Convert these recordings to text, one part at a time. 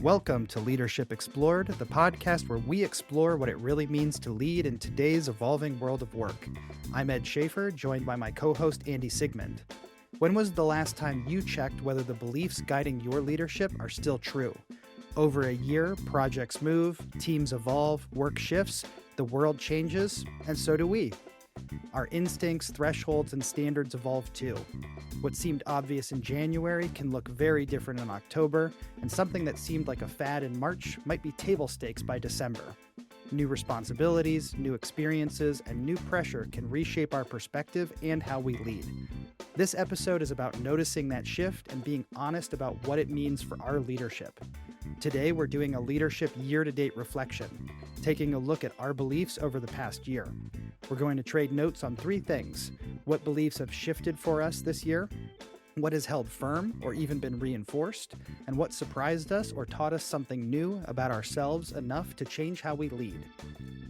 Welcome to Leadership Explored, the podcast where we explore what it really means to lead in today's evolving world of work. I'm Ed Schaefer, joined by my co-host Andy Siegmund. When was the last time you checked whether the beliefs guiding your leadership are still true? Over a year, projects move, teams evolve, work shifts, the world changes, and so do we. Our instincts, thresholds, and standards evolve too. What seemed obvious in January can look very different in October, and something that seemed like a fad in March might be table stakes by December. New responsibilities, new experiences, and new pressure can reshape our perspective and how we lead. This episode is about noticing that shift and being honest about what it means for our leadership. Today, we're doing a leadership year-to-date reflection, taking a look at our beliefs over the past year. We're going to trade notes on three things: what beliefs have shifted for us this year, what has held firm or even been reinforced, and what surprised us or taught us something new about ourselves enough to change how we lead.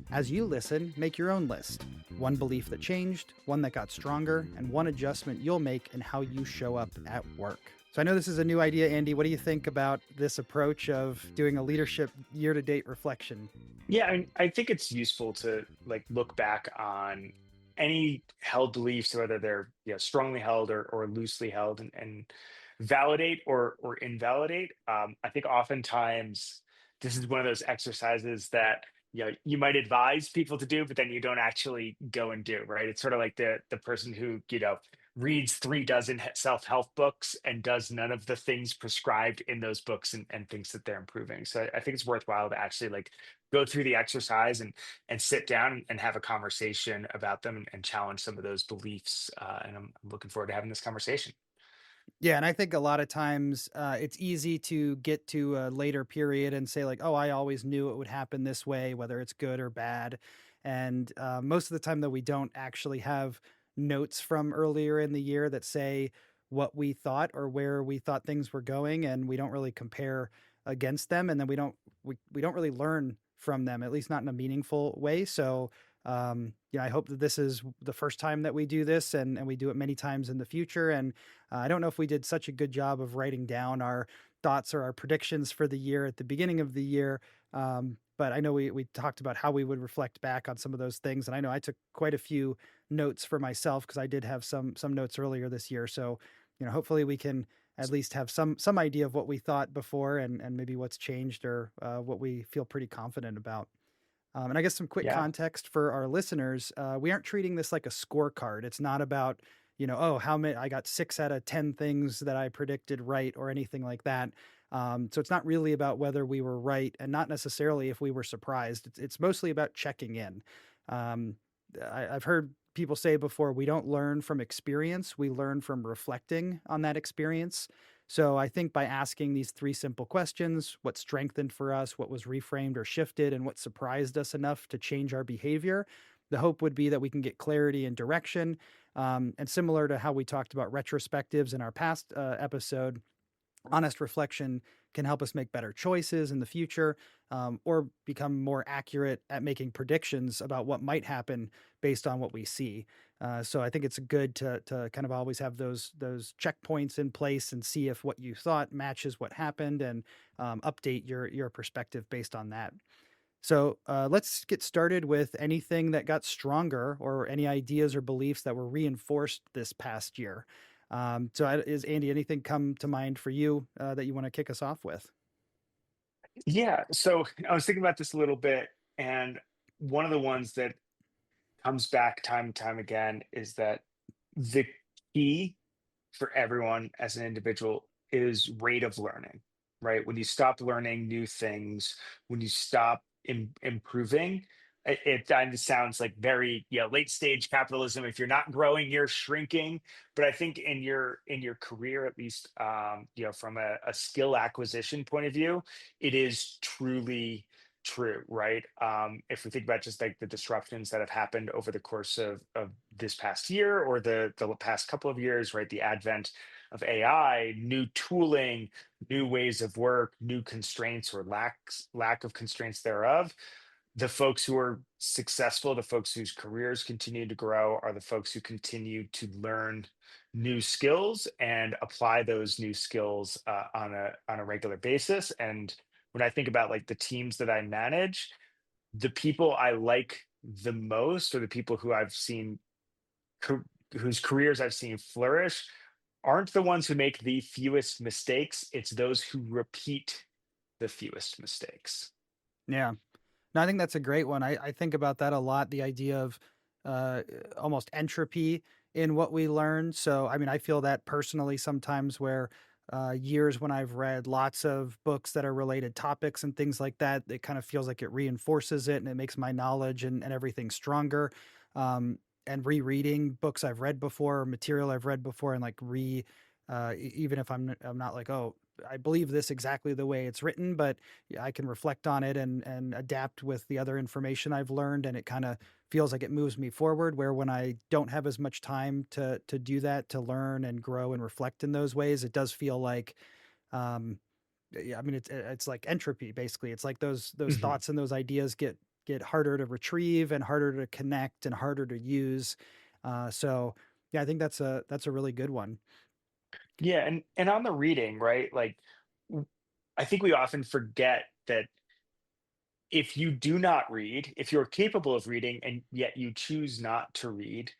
As you listen, make your own list. One belief that changed, one that got stronger, and one adjustment you'll make in how you show up at work. So I know this is a new idea, Andy. What do you think about this approach of doing a leadership year-to-date reflection? Yeah, I think it's useful to look back on any held beliefs, whether they're strongly held or loosely held, and validate or invalidate. I think oftentimes this is one of those exercises that you might advise people to do, but then you don't actually go and do. Right? It's sort of like the person who reads 3 dozen self-help books and does none of the things prescribed in those books and thinks that they're improving. So I think it's worthwhile to actually go through the exercise and sit down and have a conversation about them and challenge some of those beliefs. And I'm looking forward to having this conversation. Yeah, and I think a lot of times it's easy to get to a later period and say like, oh, I always knew it would happen this way, whether it's good or bad. And most of the time, though, we don't actually have notes from earlier in the year that say what we thought or where we thought things were going, and we don't really compare against them, and then we don't really learn from them, at least not in a meaningful way. So I hope that this is the first time that we do this, and we do it many times in the future. And I don't know if we did such a good job of writing down our thoughts or our predictions for the year at the beginning of the year. But I know we talked about how we would reflect back on some of those things. And I know I took quite a few notes for myself because I did have some notes earlier this year. So, hopefully we can at least have some idea of what we thought before, and maybe what's changed or what we feel pretty confident about. And I guess some quick Yeah. context for our listeners: we aren't treating this like a scorecard. It's not about oh, how many I got 6 out of 10 things that I predicted right or anything like that. So it's not really about whether we were right, and not necessarily if we were surprised. It's mostly about checking in. Um, I've heard people say before, we don't learn from experience, we learn from reflecting on that experience. So I think by asking these three simple questions: what strengthened for us, what was reframed or shifted, and what surprised us enough to change our behavior, the hope would be that we can get clarity and direction. And similar to how we talked about retrospectives in our past episode, honest reflection can help us make better choices in the future, or become more accurate at making predictions about what might happen based on what we see. So I think it's good to kind of always have those checkpoints in place and see if what you thought matches what happened, and update your perspective based on that. So let's get started with anything that got stronger, or any ideas or beliefs that were reinforced this past year. Is Andy, anything come to mind for you that you want to kick us off with? Yeah. So I was thinking about this a little bit, and one of the ones that comes back time and time again is that the key for everyone as an individual is rate of learning, right? When you stop learning new things, when you stop improving, it kind of sounds like very late stage capitalism. If you're not growing, you're shrinking. But I think in your career, at least, from a skill acquisition point of view, it is truly true, right? If we think about just like the disruptions that have happened over the course of this past year, or the past couple of years, right? The advent of AI, new tooling, new ways of work, new constraints or lack of constraints thereof. The folks who are successful, the folks whose careers continue to grow, are the folks who continue to learn new skills and apply those new skills on a regular basis. And when I think about like the teams that I manage, the people I like the most, or the people who I've seen car- whose careers I've seen flourish, aren't the ones who make the fewest mistakes. It's those who repeat the fewest mistakes. Yeah. No, I think that's a great one. I think about that a lot. The idea of uh, almost entropy in what we learn. So, I mean, I feel that personally sometimes where years when I've read lots of books that are related topics and things like that, it kind of feels like it reinforces it and it makes my knowledge and everything stronger. And rereading books I've read before or material I've read before and like even if I'm not like, oh, I believe this exactly the way it's written, but yeah, I can reflect on it and adapt with the other information I've learned, and it kind of feels like it moves me forward. Where when I don't have as much time to do that, to learn and grow and reflect in those ways, it does feel like, um, yeah, I mean, it's like entropy basically. It's like those Mhm. thoughts and those ideas get harder to retrieve and harder to connect and harder to use. So yeah, I think that's a really good one. Yeah, and on the reading, right? Like, I think we often forget that if you do not read, if you're capable of reading and yet you choose not to read,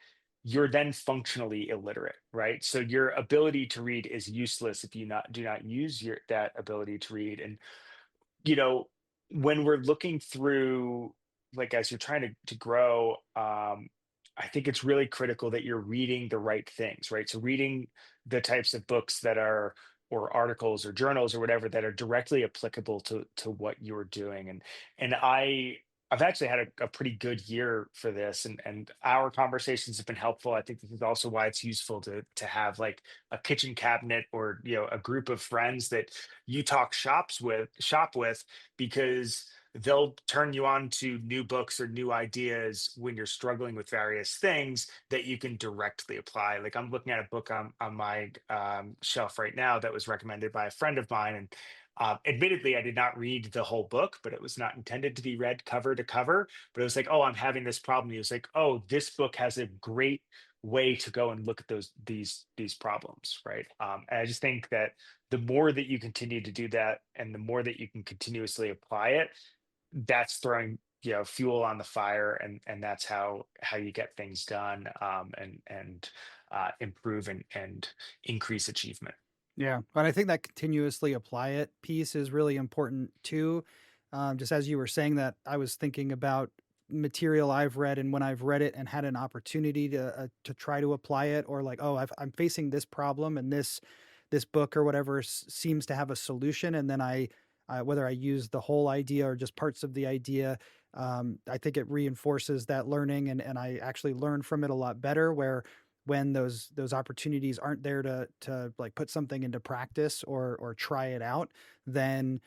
you're then functionally illiterate, right? So your ability to read is useless if you not do not use your that ability to read. And you know, when we're looking through, like as you're trying to grow, I think it's really critical that you're reading the right things, right? So reading the types of books that are, or articles or journals or whatever, that are directly applicable to what you're doing. And I've actually had a pretty good year for this, and our conversations have been helpful. I think this is also why it's useful to have like a kitchen cabinet, or a group of friends that you talk shop with, because they'll turn you on to new books or new ideas when you're struggling with various things that you can directly apply. Like, I'm looking at a book on my shelf right now that was recommended by a friend of mine, and admittedly, I did not read the whole book, but it was not intended to be read cover to cover. But it was like, oh, I'm having this problem. He was like, oh, this book has a great way to go and look at these problems, right? And I just think that the more that you continue to do that, and the more that you can continuously apply it, that's throwing fuel on the fire, and that's how you get things done, and improve and increase achievement. Yeah, but I think that continuously apply it piece is really important too. Just as you were saying that, I was thinking about material I've read and when I've read it and had an opportunity to try to apply it, or like, oh, I'm facing this problem and this book or whatever seems to have a solution, and then whether I use the whole idea or just parts of the idea, I think it reinforces that learning, and I actually learn from it a lot better. Where when those opportunities aren't there to like put something into practice or try it out, then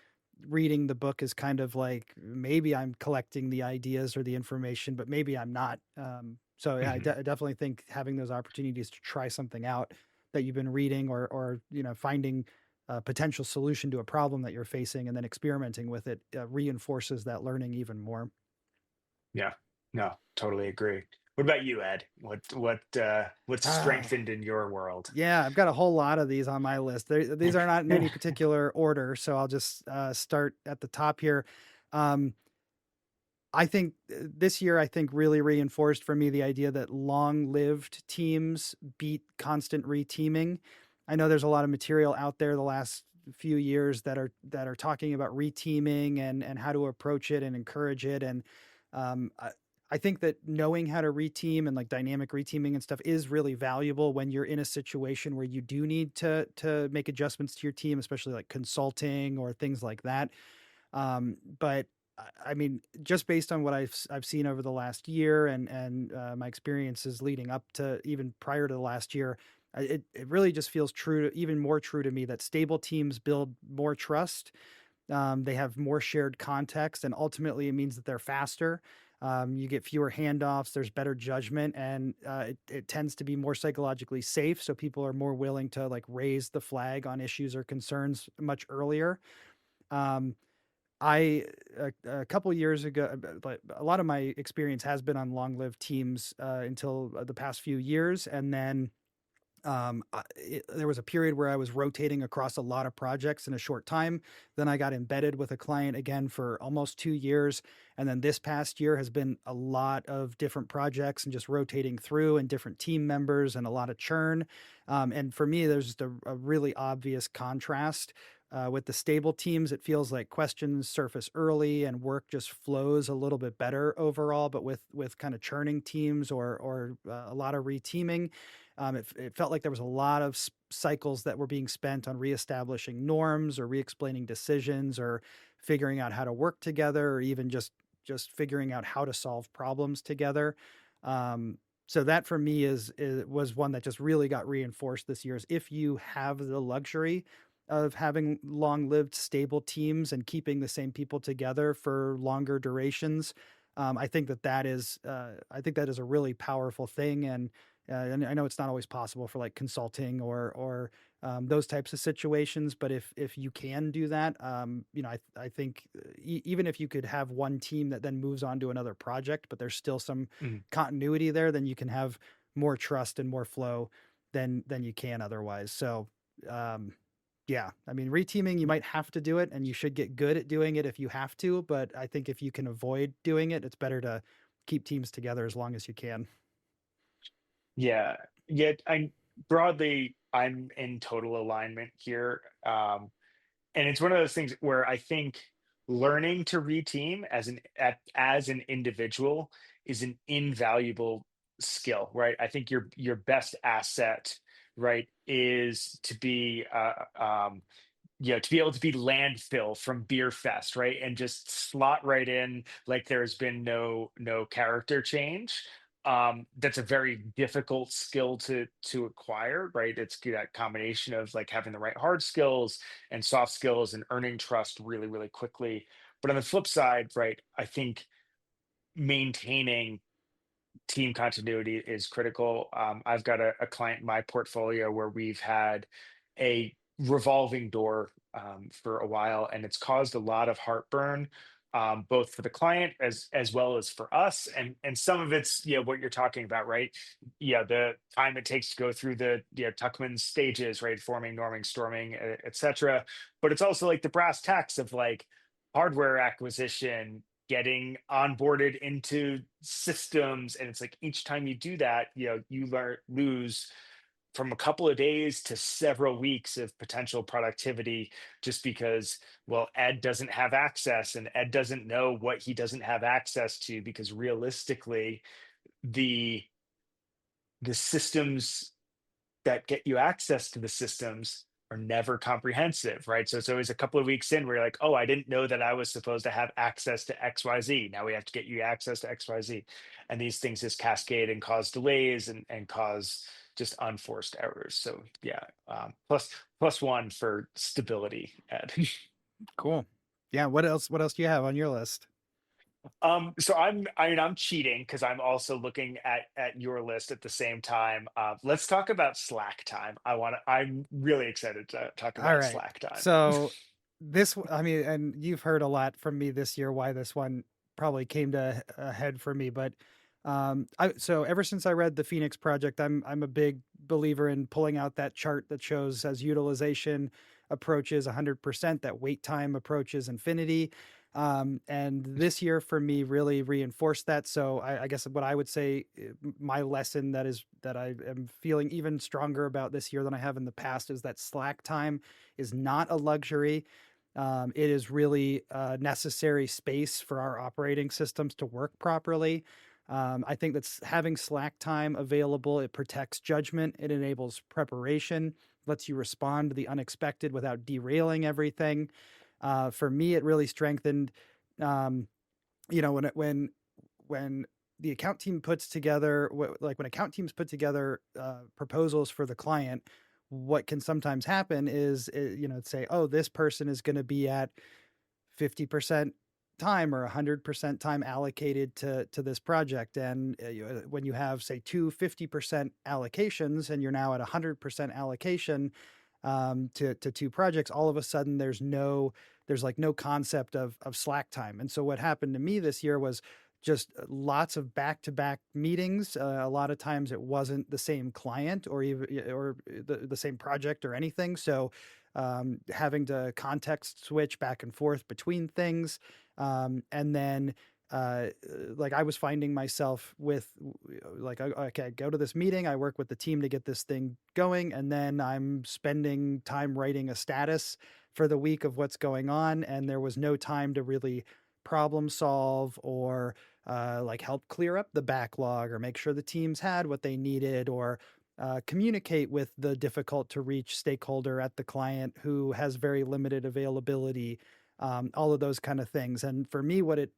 reading the book is kind of like maybe I'm collecting the ideas or the information, but maybe I'm not. So yeah, Mhm. I definitely think having those opportunities to try something out that you've been reading, or finding a potential solution to a problem that you're facing and then experimenting with it, reinforces that learning even more. Yeah, no, totally agree. What about you, Ed? What's Ah, strengthened in your world? yeah, I've got a whole lot of these on my list. These are not in any particular order, so I'll just start at the top here. Um, I think this year, I think really reinforced for me the idea that long-lived teams beat constant reteaming. I know there's a lot of material out there the last few years that are talking about reteaming and how to approach it and encourage it. And I think that knowing how to reteam and like dynamic reteaming and stuff is really valuable when you're in a situation where you do need to make adjustments to your team, especially like consulting or things like that. But I mean, just based on what I've seen over the last year and my experiences leading up to even prior to the last year, it really just feels even more true to me that stable teams build more trust. They have more shared context, and ultimately, it means that they're faster. You get fewer handoffs. There's better judgment, and it tends to be more psychologically safe. So people are more willing to like raise the flag on issues or concerns much earlier. Um, I a couple years ago, but a lot of my experience has been on long-lived teams until the past few years, and then There was a period where I was rotating across a lot of projects in a short time. Then I got embedded with a client again for almost 2 years. And then this past year has been a lot of different projects and just rotating through and different team members and a lot of churn. And for me, there's just a really obvious contrast. With the stable teams, it feels like questions surface early and work just flows a little bit better overall. But with kind of churning teams or a lot of reteaming, it felt like there was a lot of cycles that were being spent on reestablishing norms or re-explaining decisions or figuring out how to work together or even just figuring out how to solve problems together. Um, so that for me was one that just really got reinforced this year. Is if you have the luxury of having long-lived, stable teams and keeping the same people together for longer durations, I think that is a really powerful thing. And I know it's not always possible for like consulting or those types of situations, but if you can do that, I think even if you could have one team that then moves on to another project, but there's still some Mhm. continuity there, then you can have more trust and more flow than you can otherwise. So, um, yeah, I mean, reteaming, you might have to do it, and you should get good at doing it if you have to. But I think if you can avoid doing it, it's better to keep teams together as long as you can. Yeah. Yet I broadly, I'm in total alignment here. And it's one of those things where I think learning to reteam as an individual is an invaluable skill, right? I think your best asset, right, is to be to be able to be landfill from beer fest, right, and just slot right in like there's been no character change. That's a very difficult skill to acquire, right? It's that combination of like having the right hard skills and soft skills and earning trust really really quickly. But on the flip side, right, I think maintaining team continuity is critical. I've got a client in my portfolio where we've had a revolving door for a while, and it's caused a lot of heartburn, both for the client as well as for us. And some of it's what you're talking about, right? Yeah, the time it takes to go through the Tuckman stages, right? Forming, norming, storming, etc. But it's also like the brass tacks of like hardware acquisition, getting onboarded into systems, and it's like each time you do that, you lose from a couple of days to several weeks of potential productivity just because, well, Ed doesn't have access and Ed doesn't know what he doesn't have access to, because realistically the systems that get you access to the systems are never comprehensive, right? So it's always a couple of weeks in where you're like, oh, I didn't know that I was supposed to have access to XYZ. Now we have to get you access to XYZ. And these things just cascade and cause delays and cause just unforced errors. So yeah, plus one for stability, Ed. Cool. Yeah. What else do you have on your list? So I'm cheating because I'm also looking at your list at the same time. Let's talk about Slack time. I'm really excited to talk All about right. Slack time. So I mean, and you've heard a lot from me this year why this one probably came to a head for me, but so ever since I read the Phoenix Project, I'm a big believer in pulling out that chart that shows as utilization approaches 100%, that wait time approaches infinity. And this year for me really reinforced that. So I guess what I would say, my lesson that I am feeling even stronger about this year than I have in the past is that slack time is not a luxury. It is really a necessary space for our operating systems to work properly. I think that's having slack time available. It protects judgment. It enables preparation, lets you respond to the unexpected without derailing everything. For me, it really strengthened, um, when the account team puts together, like when account teams put together proposals for the client, what can sometimes happen is, say, oh, this person is going to be at 50% time or 100% time allocated to this project. And when you have, say, 50% allocations and you're now at 100% allocation to two projects, all of a sudden there's like no concept of slack time. And so what happened to me this year was just lots of back-to-back meetings. A lot of times it wasn't the same client or even or the same project or anything. So having to context switch back and forth between things. And then like I was finding myself with like, okay, I go to this meeting, I work with the team to get this thing going, and then I'm spending time writing a status for the week of what's going on. And there was no time to really problem solve or like help clear up the backlog or make sure the teams had what they needed or communicate with the difficult to reach stakeholder at the client who has very limited availability, all of those kind of things. And for me, what it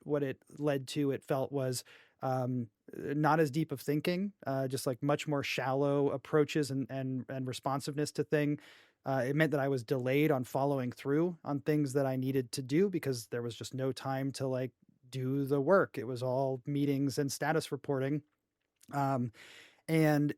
led to, it felt was not as deep of thinking, just like much more shallow approaches and responsiveness to thing. It meant that I was delayed on following through on things that I needed to do because there was just no time to like do the work. It was all meetings and status reporting. Um, and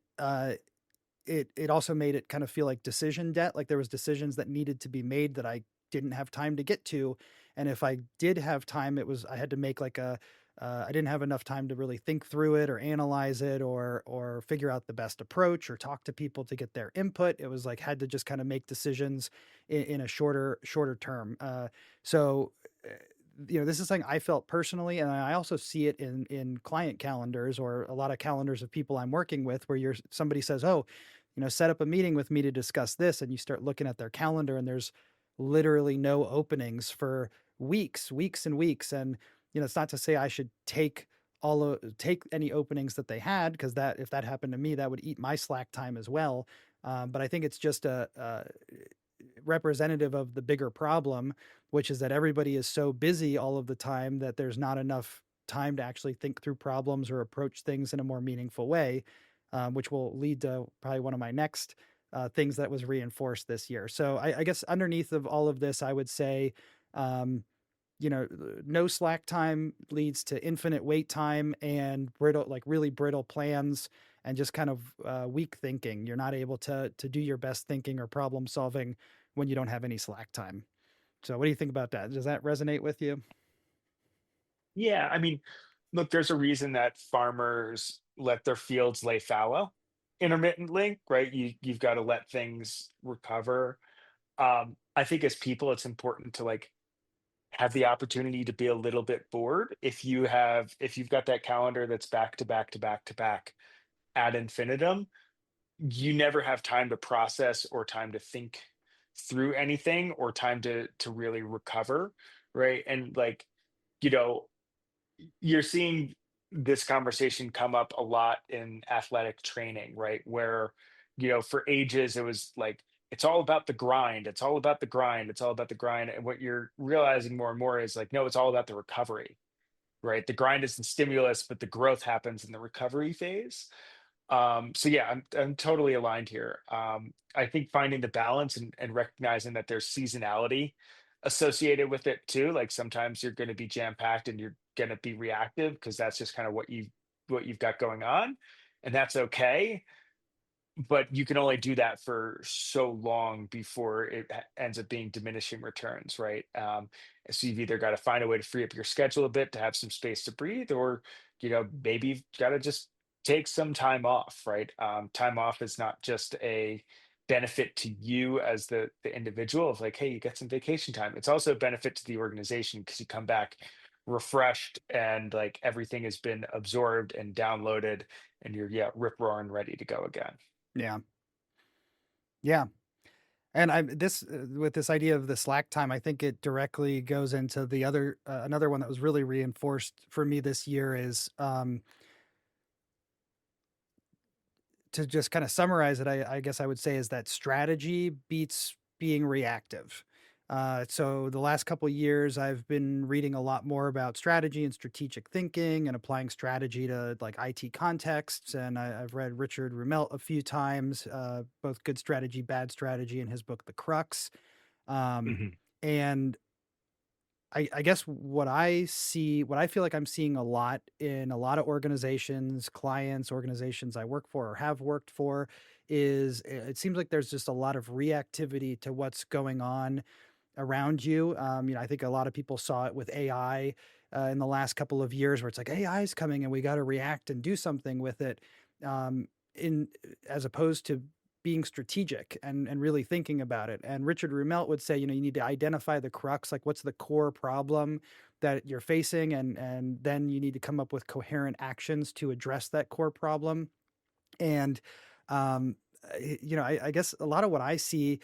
it also made it kind of feel like decision debt. Like there was decisions that needed to be made that I didn't have time to get to. And if I did have time, I had to make like I didn't have enough time to really think through it or analyze it or figure out the best approach or talk to people to get their input. It was like had to just kind of make decisions in a shorter term. So this is something I felt personally, and I also see it in client calendars or a lot of calendars of people I'm working with, where somebody says, "Oh, set up a meeting with me to discuss this," and you start looking at their calendar, and there's literally no openings for weeks and weeks. And it's not to say I should take any openings that they had, because that if that happened to me, that would eat my slack time as well. But I think it's just a representative of the bigger problem, which is that everybody is so busy all of the time that there's not enough time to actually think through problems or approach things in a more meaningful way, which will lead to probably one of my next things that was reinforced this year. So I guess underneath of all of this, I would say, um, no slack time leads to infinite wait time and really brittle plans and just kind of weak thinking. You're not able to do your best thinking or problem solving when you don't have any slack time. So what do you think about that? Does that resonate with you? Yeah, I mean, look, there's a reason that farmers let their fields lay fallow intermittently, right? You've got to let things recover. I think as people, it's important to like have the opportunity to be a little bit bored. If you've got that calendar that's back to back to back to back ad infinitum, you never have time to process or time to think through anything or time to really recover, right? And like, you know, you're seeing this conversation come up a lot in athletic training, right? Where, for ages it was like, it's all about the grind, it's all about the grind, it's all about the grind. And what you're realizing more and more is like, no, it's all about the recovery, right? The grind is the stimulus, but the growth happens in the recovery phase. So yeah, I'm totally aligned here. I think finding the balance and recognizing that there's seasonality associated with it too. Like sometimes you're going to be jam packed and you're going to be reactive because that's just kind of what you've got going on, and that's okay. But you can only do that for so long before it ends up being diminishing returns, right? So you've either got to find a way to free up your schedule a bit to have some space to breathe, or maybe you've got to just take some time off, right? Time off is not just a benefit to you as the individual of like, hey, you get some vacation time. It's also a benefit to the organization because you come back refreshed and like everything has been absorbed and downloaded, and you're rip roaring ready to go again. Yeah. Yeah. And I this with this idea of the slack time, I think it directly goes into the other another one that was really reinforced for me this year is to just kind of summarize it. I guess I would say is that strategy beats being reactive. So the last couple of years, I've been reading a lot more about strategy and strategic thinking and applying strategy to like IT contexts. And I've read Richard Rumelt a few times, both Good Strategy, Bad Strategy, in his book The Crux. Um, Mhm. and I guess what I feel like I'm seeing a lot in a lot of organizations, clients, organizations I work for or have worked for, is it seems like there's just a lot of reactivity to what's going on around you. I think a lot of people saw it with AI in the last couple of years, where it's like AI is coming and we got to react and do something with it. In As opposed to being strategic and really thinking about it. And Richard Rumelt would say, you need to identify the crux, like what's the core problem that you're facing, and then you need to come up with coherent actions to address that core problem. And um, I guess a lot of what I see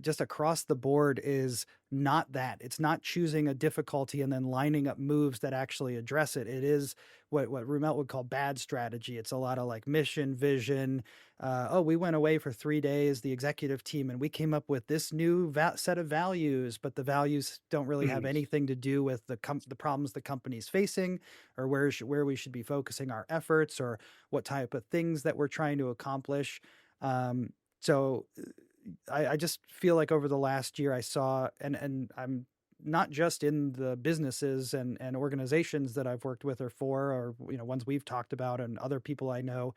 just across the board is not that. It's not choosing a difficulty and then lining up moves that actually address it. It is what Rumelt would call bad strategy. It's a lot of like mission, vision. Oh, we went away for 3 days, the executive team, and we came up with this new set of values, but the values don't really have Mm, anything to do with the problems the company's facing, or where we should be focusing our efforts, or what type of things that we're trying to accomplish. So I just feel like over the last year I saw, and I'm not just in the businesses and organizations that I've worked with or for, or ones we've talked about and other people I know,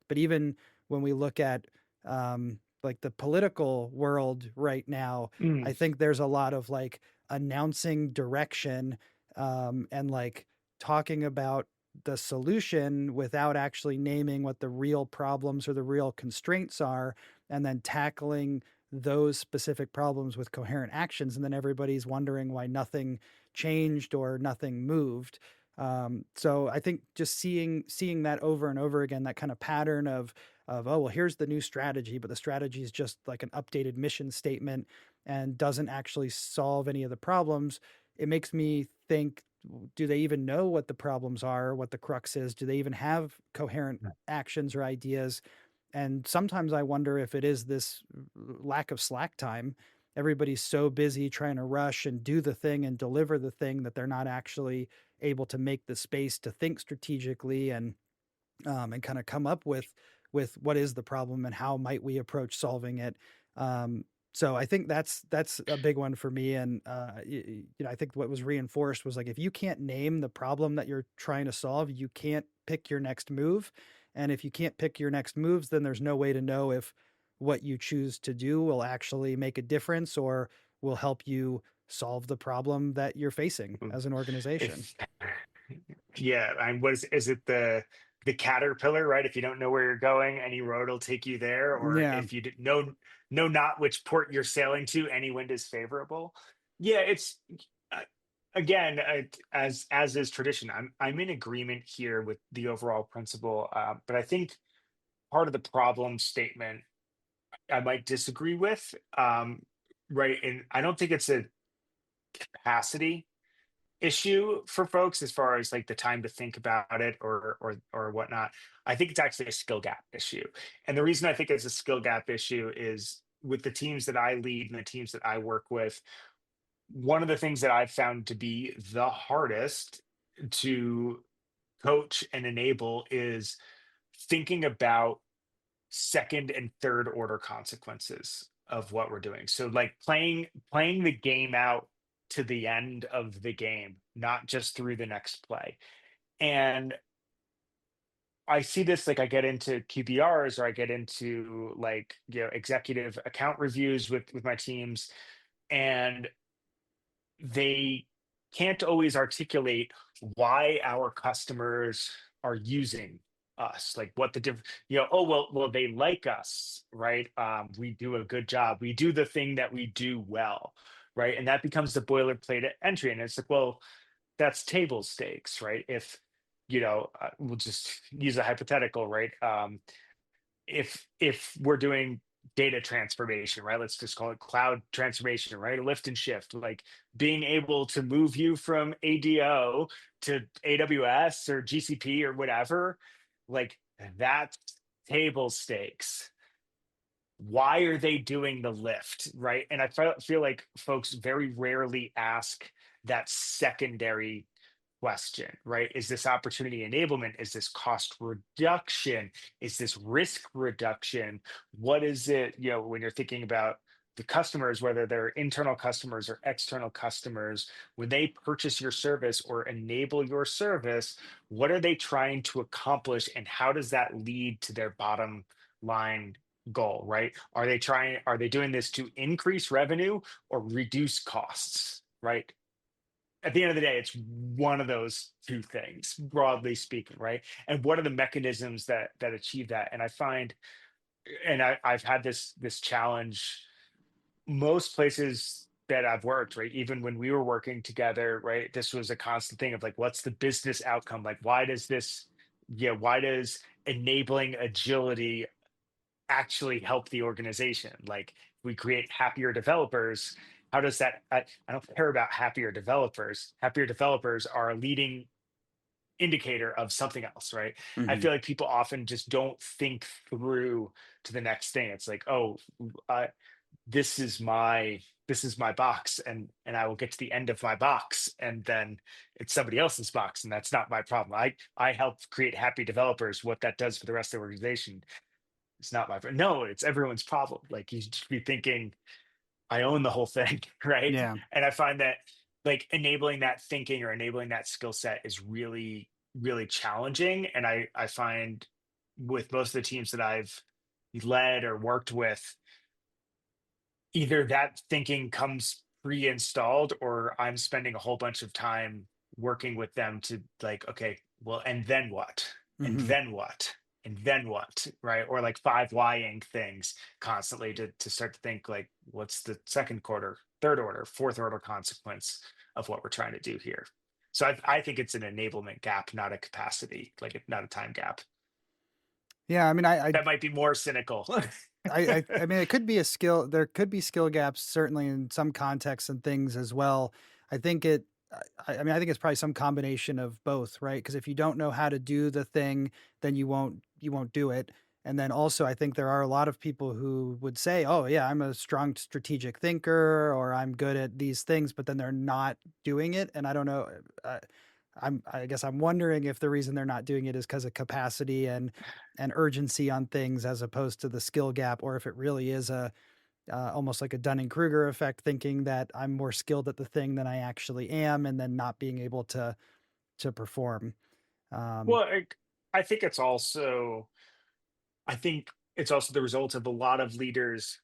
but even when we look at like the political world right now, I mm, think there's a lot of like announcing direction, and like talking about the solution without actually naming what the real problems or the real constraints are, and then tackling those specific problems with coherent actions. And then everybody's wondering why nothing changed or nothing moved. So I think just seeing that over and over again, that kind of pattern of, oh well, here's the new strategy, but the strategy is just like an updated mission statement and doesn't actually solve any of the problems. It makes me think, do they even know what the problems are, what the crux is? Do they even have coherent actions or ideas? And sometimes I wonder if it is this lack of slack time. Everybody's so busy trying to rush and do the thing and deliver the thing that they're not actually able to make the space to think strategically and kind of come up with what is the problem and how might we approach solving it. So I think that's a big one for me. And I think what was reinforced was like, if you can't name the problem that you're trying to solve, you can't pick your next move. And if you can't pick your next moves, then there's no way to know if what you choose to do will actually make a difference or will help you solve the problem that you're facing mm. as an organization. If Yeah, and what is it, the caterpillar, right? If you don't know where you're going, any road will take you there. Or Yeah. if you know not which port you're sailing to, any wind is favorable. Yeah, it's uh, again, as is tradition. I'm in agreement here with the overall principle, but I think part of the problem statement I might disagree with. Right, and I don't think it's a capacity issue for folks as far as like the time to think about it or whatnot. I think it's actually a skill gap issue. And the reason I think it's a skill gap issue is with the teams that I lead and the teams that I work with, one of the things that I've found to be the hardest to coach and enable is thinking about second and third order consequences of what we're doing. So like playing the game out to the end of the game, not just through the next play. And I see this, like I get into QBRs or I get into like executive account reviews with my teams, and they can't always articulate why our customers are using us, like what the different, oh well they like us, right? We do a good job, we do the thing that we do well, right? And that becomes the boilerplate entry, and it's like, well, that's table stakes, right? If we'll just use a hypothetical, right? If we're doing data transformation, right? Let's just call it cloud transformation, right? A lift and shift, like being able to move you from ADO to AWS or GCP or whatever, like that's table stakes. Why are they doing the lift, right? And I feel like folks very rarely ask that secondary question, right? Is this opportunity enablement? Is this cost reduction? Is this risk reduction? What is it, when you're thinking about the customers, whether they're internal customers or external customers, when they purchase your service or enable your service, what are they trying to accomplish and how does that lead to their bottom line goal, right? Are they doing this to increase revenue or reduce costs, right? At the end of the day, it's one of those two things, broadly speaking, right? And what are the mechanisms that achieve that? And I find, and I've had this challenge most places that I've worked, right? Even when we were working together, right? This was a constant thing of like, what's the business outcome? Like, why does this, yeah, why does enabling agility actually help the organization? Like, we create happier developers. How does that? I don't care about happier developers. Happier developers are a leading indicator of something else, right? I Hmm. feel like people often just don't think through to the next thing. It's like, oh, uh, this is my this is my box, and I will get to the end of my box, and then it's somebody else's box, and that's not my problem. I help create happy developers. What that does for the rest of the organization, it's not my no, it's everyone's problem. Like, you should be thinking, I own the whole thing, right? Yeah. And I find that, like, enabling that thinking or enabling that skill set is really, really challenging. And I find with most of the teams that I've led or worked with, either that thinking comes pre-installed or I'm spending a whole bunch of time working with them to, like, okay, well, and then what? And Hmm. then what? And then what? Right? Or like five whying things constantly to start to think, like, what's the second quarter, third order, fourth order consequence of what we're trying to do here? So I think it's an enablement gap, not a capacity, like not a time gap. Yeah. I mean, That might be more cynical. I mean, it could be a skill. There could be skill gaps, certainly in some contexts and things as well. I think it. I mean, I think it's probably some combination of both, right? Because if you don't know how to do the thing, then you won't do it. And then also, I think there are a lot of people who would say, "Oh, yeah, I'm a strong strategic thinker, or I'm good at these things," but then they're not doing it. And I don't know. I guess I'm wondering if the reason they're not doing it is because of capacity and urgency on things as opposed to the skill gap, or if it really is a almost like a Dunning-Kruger effect, thinking that I'm more skilled at the thing than I actually am, and then not being able to perform. Um, Well, I think it's also I think it's also the result of a lot of leaders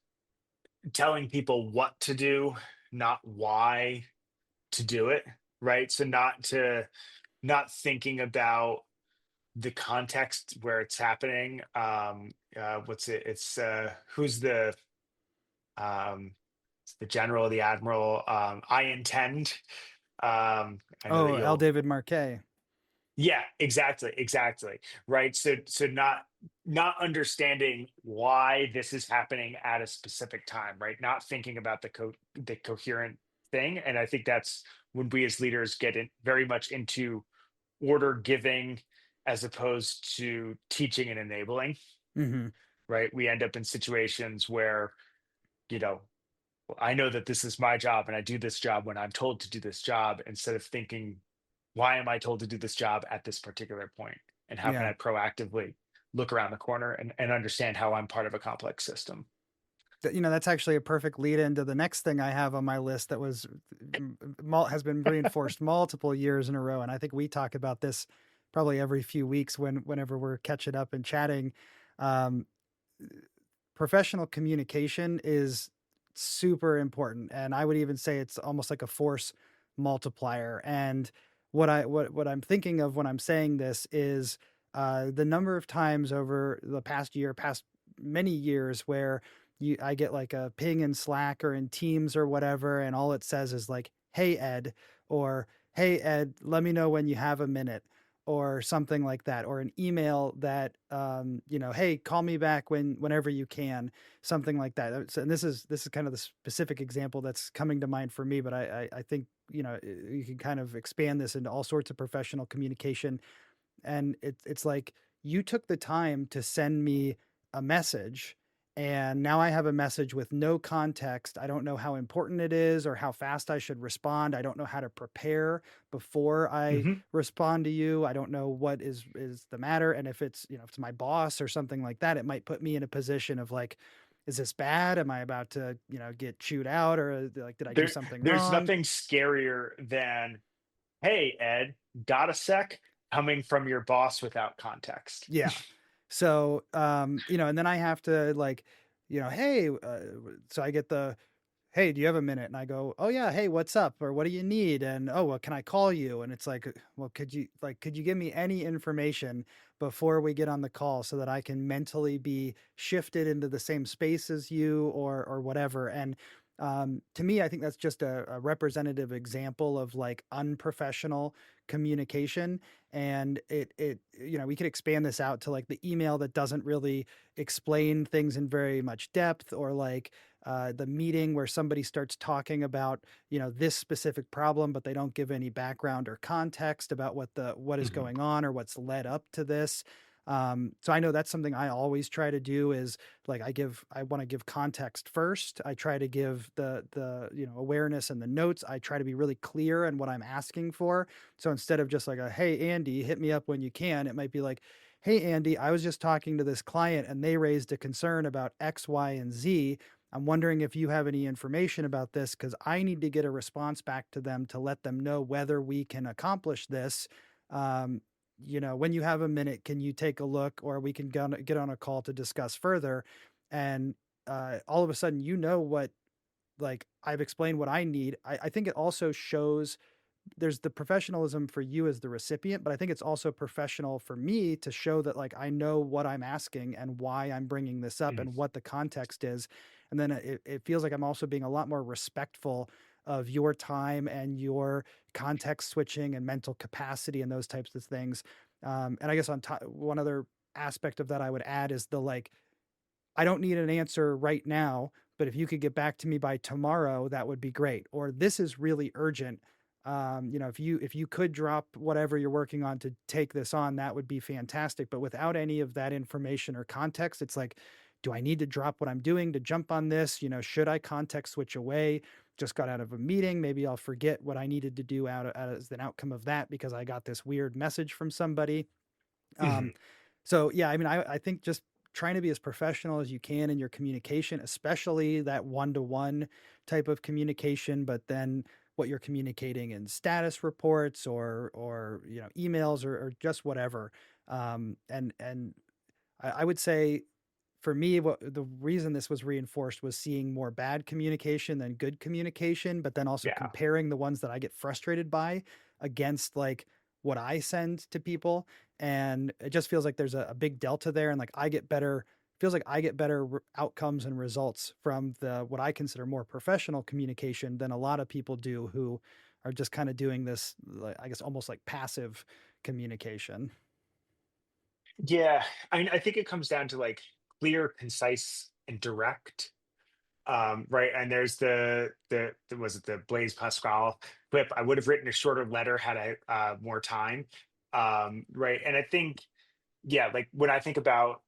telling people what to do, not why to do it, right? So not thinking about the context where it's happening. What's it? It's who's um the general, the admiral. I intend. I know that oh, L. you'll. David Marquet. Yeah, exactly, exactly. Right. So not understanding why this is happening at a specific time, right? Not thinking about the coherent thing. And I think that's when we as leaders get in very much into order giving as opposed to teaching and enabling, Hmm. right? We end up in situations where, you know, well, I know that this is my job and I do this job when I'm told to do this job, instead of thinking, why am I told to do this job at this particular point? And how can Yeah. I proactively look around the corner and understand how I'm part of a complex system? That's actually a perfect lead into the next thing I have on my list that has been reinforced multiple years in a row. And I think we talk about this probably every few weeks whenever we're catching up and chatting. Um, Professional communication is super important, and I would even say it's almost like a force multiplier. And what I'm thinking of when I'm saying this is the number of times over the past many years, where I get like a ping in Slack or in Teams or whatever, and all it says is like, "Hey Ed," or "Hey Ed, let me know when you have a minute," or something like that, or an email that, "Hey, call me back whenever you can," something like that. And this is kind of the specific example that's coming to mind for me, but I think you can kind of expand this into all sorts of professional communication. And it's like, you took the time to send me a message, and now I have a message with no context. I don't know how important it is or how fast I should respond. I don't know how to prepare before I Mhm. respond to you. I don't know what is the matter. And if if it's my boss or something like that, it might put me in a position of like, is this bad? Am I about to get chewed out, or like, did I do something There's wrong? nothing scarier than, hey Ed, got a sec, coming from your boss without context. Yeah. So, and then I have to like, hey, so I get the, hey, do you have a minute? And I go, oh yeah, hey, what's up? Or what do you need? And oh, well, can I call you? And it's like, well, could you give me any information before we get on the call so that I can mentally be shifted into the same space as you or whatever? And to me, I think that's just a representative example of like unprofessional communication. And we could expand this out to like the email that doesn't really explain things in very much depth, or like the meeting where somebody starts talking about this specific problem, but they don't give any background or context about what is Mhm. going on or what's led up to this. So I know that's something I always try to do is like I want to give context first. I try to give the awareness and the notes. I try to be really clear in what I'm asking for. So instead of just like a hey Andy, hit me up when you can, it might be like, hey Andy, I was just talking to this client and they raised a concern about X, Y, and Z. I'm wondering if you have any information about this because I need to get a response back to them to let them know whether we can accomplish this. Um, when you have a minute, can you take a look, or we can get on a call to discuss further? And all of a sudden, what, like, I've explained what I need. I think it also shows there's the professionalism for you as the recipient, but I think it's also professional for me to show that like I know what I'm asking and why I'm bringing this up Mhm. and what the context is. And then it feels like I'm also being a lot more respectful of your time and your context switching and mental capacity and those types of things. And I guess on top, one other aspect of that I would add is the like, I don't need an answer right now, but if you could get back to me by tomorrow, that would be great. Or this is really urgent. If you could drop whatever you're working on to take this on, that would be fantastic. But without any of that information or context, it's like, do I need to drop what I'm doing to jump on this? Should I context switch away? Just got out of a meeting. Maybe I'll forget what I needed to do out as an outcome of that because I got this weird message from somebody. Um, Mhm. so yeah, I mean, I think just trying to be as professional as you can in your communication, especially that one-to-one type of communication, but then what you're communicating in status reports or emails or just whatever. And I would say for me, what the reason this was reinforced was seeing more bad communication than good communication, but then also Yeah. comparing the ones that I get frustrated by against like what I send to people. And it just feels like there's a big delta there. And like feels like I get better outcomes and results from the what I consider more professional communication than a lot of people do who are just kind of doing this, like, I guess, almost like passive communication. Yeah. I mean, I think it comes down to like clear, concise, and direct. Right. And there's was it the Blaise Pascal clip? I would have written a shorter letter had I more time. Right. And I think, yeah, like when I think about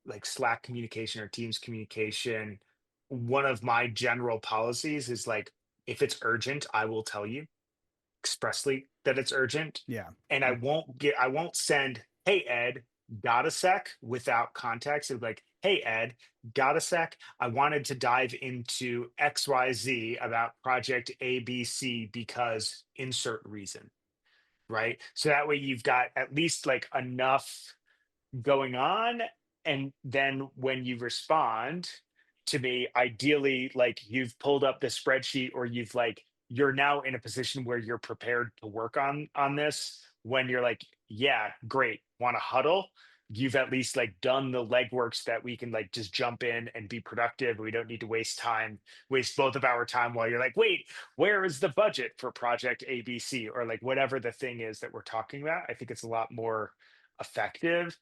like Slack communication or Teams communication, one of my general policies is like, if it's urgent, I will tell you expressly that it's urgent. Yeah. And I won't send, hey Ed, got a sec without context. It's like, hey Ed, got a sec. I wanted to dive into XYZ about project ABC because insert reason. Right. So that way you've got at least like enough going on. And then when you respond to me, ideally, like you've pulled up the spreadsheet or you're now in a position where you're prepared to work on this. When you're like, yeah, great, want to huddle, you've at least like done the legwork so that we can like just jump in and be productive. We don't need to waste both of our time while you're like, wait, where is the budget for project ABC, or like whatever the thing is that we're talking about. I think it's a lot more effective.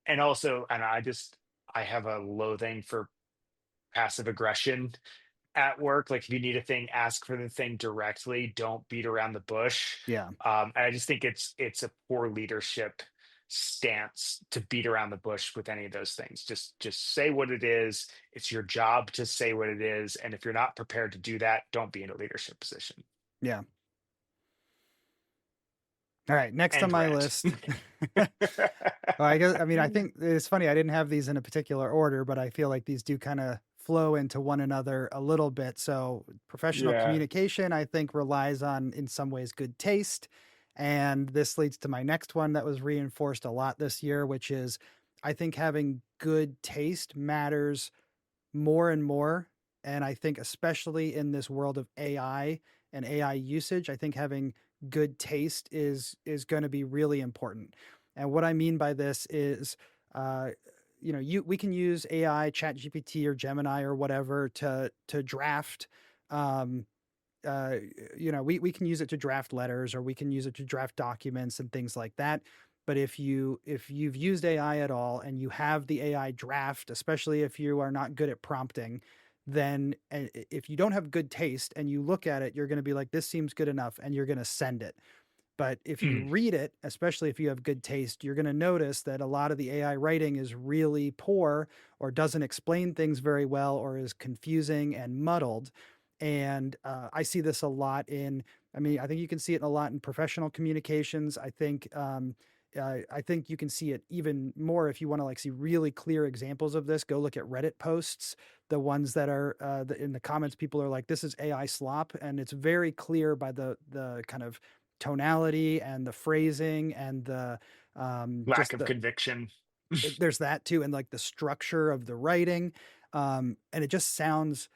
And also, and I have a loathing for passive aggression at work. Like if you need a thing, ask for the thing directly. Don't beat around the bush. Yeah. And I just think it's a poor leadership stance to beat around the bush with any of those things. Just say what it is. It's your job to say what it is. And if you're not prepared to do that, don't be in a leadership position. Yeah. All right, next on End my rant. list. Well, I think it's funny. I didn't have these in a particular order, but I feel like these do kind of flow into one another a little bit. So, professional Yeah. communication, I think, relies on, in some ways, good taste. And this leads to my next one that was reinforced a lot this year, which is I think having good taste matters more and more. And I think, especially in this world of AI and AI usage, I think having good taste is going to be really important. And what I mean by this is, uh, we can use AI, Chat GPT, or Gemini or whatever to draft. Um, uh, we can use it to draft letters, or we can use it to draft documents and things like that. But if you've used AI at all and you have the AI draft, especially if you are not good at prompting, then if you don't have good taste and you look at it, you're going to be like, this seems good enough, and you're going to send it. But if you Mm, read it, especially if you have good taste, you're going to notice that a lot of the AI writing is really poor, or doesn't explain things very well, or is confusing and muddled. And I see this a lot I mean, I think you can see it a lot in professional communications. I think you can see it even more if you want to like see really clear examples of this. Go look at Reddit posts, the ones that are in the comments. People are like, "This is AI slop," and it's very clear by the kind of tonality and the phrasing and the lack just of conviction. there's that too, and like the structure of the writing, and it just sounds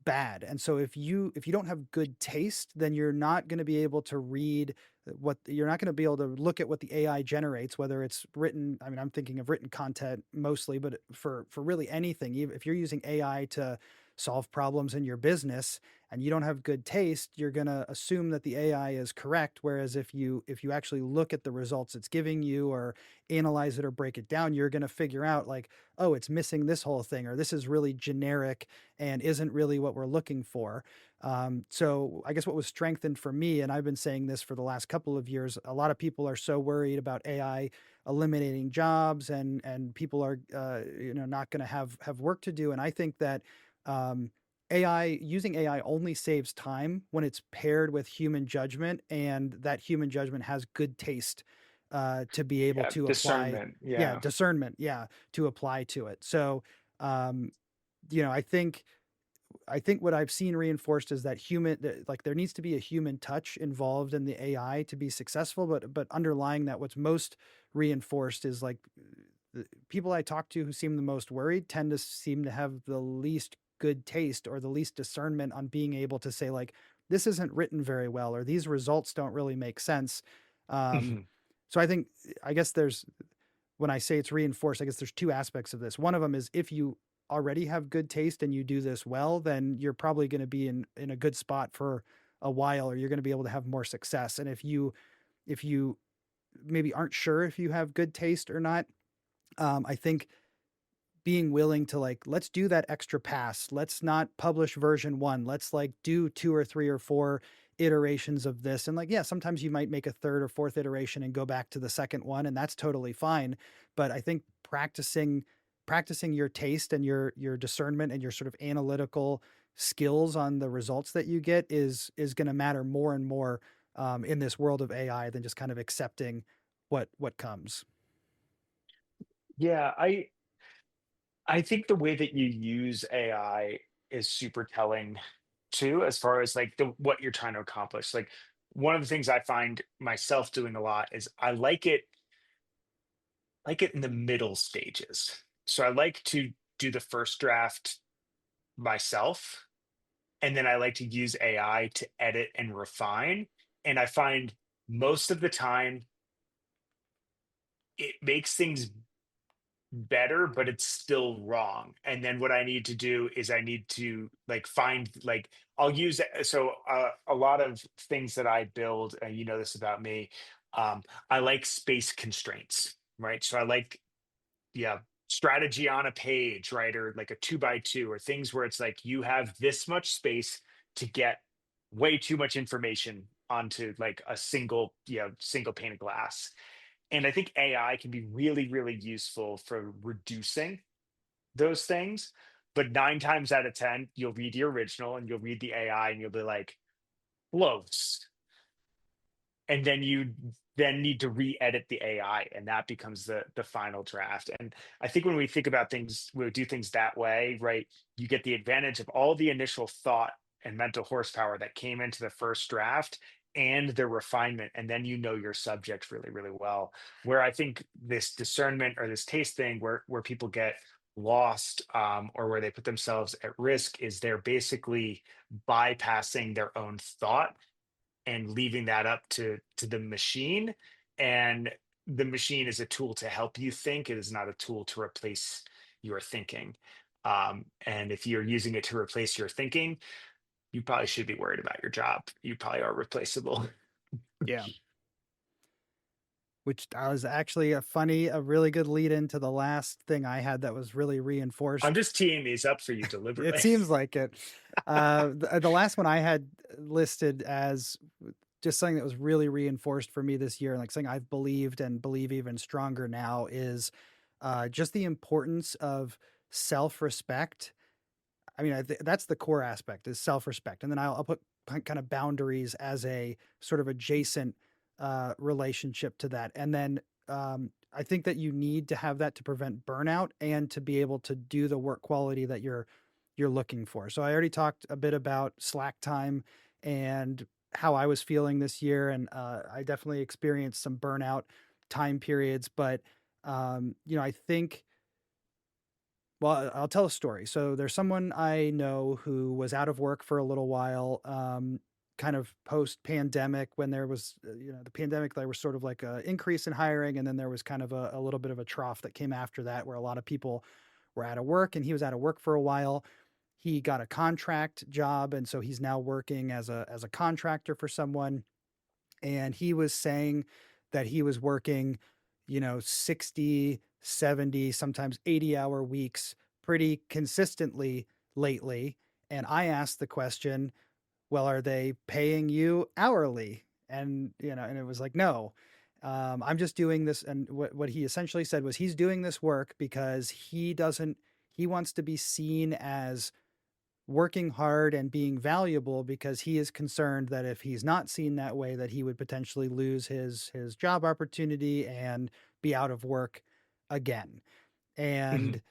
bad. And so if you don't have good taste, then you're not going to be able to read what you're not going to be able to look at what the AI generates, whether it's written. I mean, I'm thinking of written content mostly, but for really anything, even if you're using AI to solve problems in your business and you don't have good taste, you're going to assume that the AI is correct. Whereas if you actually look at the results it's giving you, or analyze it or break it down, you're going to figure out like, oh, it's missing this whole thing, or this is really generic and isn't really what we're looking for. So I guess what was strengthened for me, and I've been saying this for the last couple of years, a lot of people are so worried about AI eliminating jobs, and people are not going to have work to do. And I think that um, using AI only saves time when it's paired with human judgment, and that human judgment has good taste to be able Yeah, to apply. discernment. Yeah, Yeah. discernment. Yeah, to apply to it. So um, I think what I've seen reinforced is that like there needs to be a human touch involved in the AI to be successful, but underlying that, what's most reinforced is like the people I talk to who seem the most worried tend to seem to have the least good taste, or the least discernment on being able to say like, this isn't written very well, or these results don't really make sense. Um, Mhm. so I guess when I say it's reinforced, I guess there's two aspects of this. One of them is, if you already have good taste and you do this well, then you're probably going to be in a good spot for a while, or you're going to be able to have more success. And if you maybe aren't sure if you have good taste or not, I think being willing to like, let's do that extra pass. Let's not publish version one. Let's like do two or three or four iterations of this. And like, yeah, sometimes you might make a third or fourth iteration and go back to the second one, and that's totally fine. But I think practicing your taste and your discernment and your sort of analytical skills on the results that you get is going to matter more and more in this world of AI, than just kind of accepting what comes. Yeah, I think the way that you use AI is super telling too, as far as like the what you're trying to accomplish. Like one of the things I find myself doing a lot is I like it in the middle stages. So I like to do the first draft myself, and then I like to use AI to edit and refine. And I find most of the time it makes things better, but it's still wrong. And then what I need to do is I need to like find like I'll use a lot of things that I build, and you know this about me. I like space constraints, right? So I like, yeah, strategy on a page, right? Or like a 2 by 2, or things where it's like you have this much space to get way too much information onto like a single pane of glass. And I think AI can be really, really useful for reducing those things. But 9 times out of 10, you'll read the original and you'll read the AI and you'll be like, close. And then you then need to re-edit the AI, and that becomes the final draft. And I think when we think about things, we do things that way, right? You get the advantage of all the initial thought and mental horsepower that came into the first draft, and their refinement, and then you know your subject really, really well. Where I think this discernment or this taste thing, where people get lost, or where they put themselves at risk, is they're basically bypassing their own thought and leaving that up to the machine. And the machine is a tool to help you think. It is not a tool to replace your thinking. And if you're using it to replace your thinking, you probably should be worried about your job. You probably are replaceable. Yeah. Which was actually a really good lead into the last thing I had that was really I'm reinforced. just teeing these up for you It deliberately. seems like it. The last one I had listed as just something that was really reinforced for me this year, and like something I've believed and believe even stronger now is just the importance of self-respect. I mean, that's the core aspect is self-respect, and then I'll put kind of boundaries as a sort of adjacent relationship to that, and then I think that you need to have that to prevent burnout and to be able to do the work quality that you're looking for. So I already talked a bit about slack time and how I was feeling this year, and I definitely experienced some burnout time periods, but I think well, I'll tell a story. So there's someone I know who was out of work for a little while, kind of post pandemic when there was, the pandemic, there was sort of like a increase in hiring. And then there was kind of a little bit of a trough that came after that where a lot of people were out of work and he was out of work for a while. He got a contract job. And so he's now working as a contractor for someone, and he was saying that he was working 60, 70, sometimes 80-hour weeks pretty consistently lately. And I asked the question, well, are they paying you hourly? And and it was like, no. I'm just doing this. And what he essentially said was he's doing this work because he wants to be seen as working hard and being valuable, because he is concerned that if he's not seen that way, that he would potentially lose his job opportunity and be out of work again. Mhm. And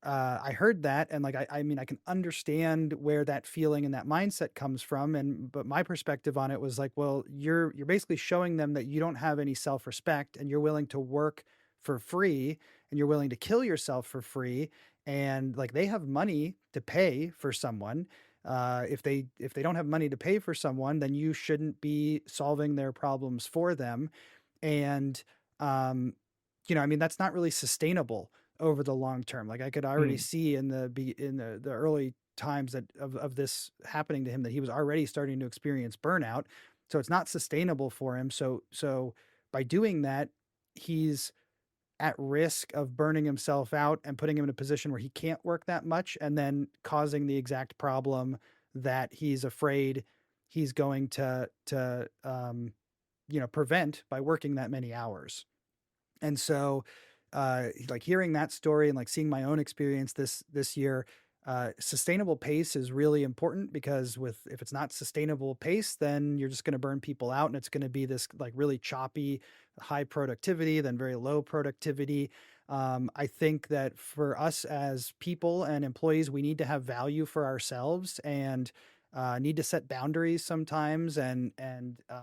I heard that, and like I mean, I can understand where that feeling and that mindset comes from. And but my perspective on it was like, well, you're basically showing them that you don't have any self-respect, and you're willing to work for free, and you're willing to kill yourself for free. And like they have money to pay for someone. If they don't have money to pay for someone, then you shouldn't be solving their problems for them. And um, I mean, that's not really sustainable over the long term. Like I could already Mm. see in the early times that of this happening to him that he was already starting to experience burnout. So it's not sustainable for him. So by doing that, he's at risk of burning himself out and putting him in a position where he can't work that much, and then causing the exact problem that he's afraid he's going to prevent by working that many hours. And so like hearing that story and like seeing my own experience this year, sustainable pace is really important, because with if it's not sustainable pace, then you're just going to burn people out, and it's going to be this like really choppy high productivity, then very low productivity. I think that for us as people and employees, we need to have value for ourselves, and need to set boundaries sometimes, and uh,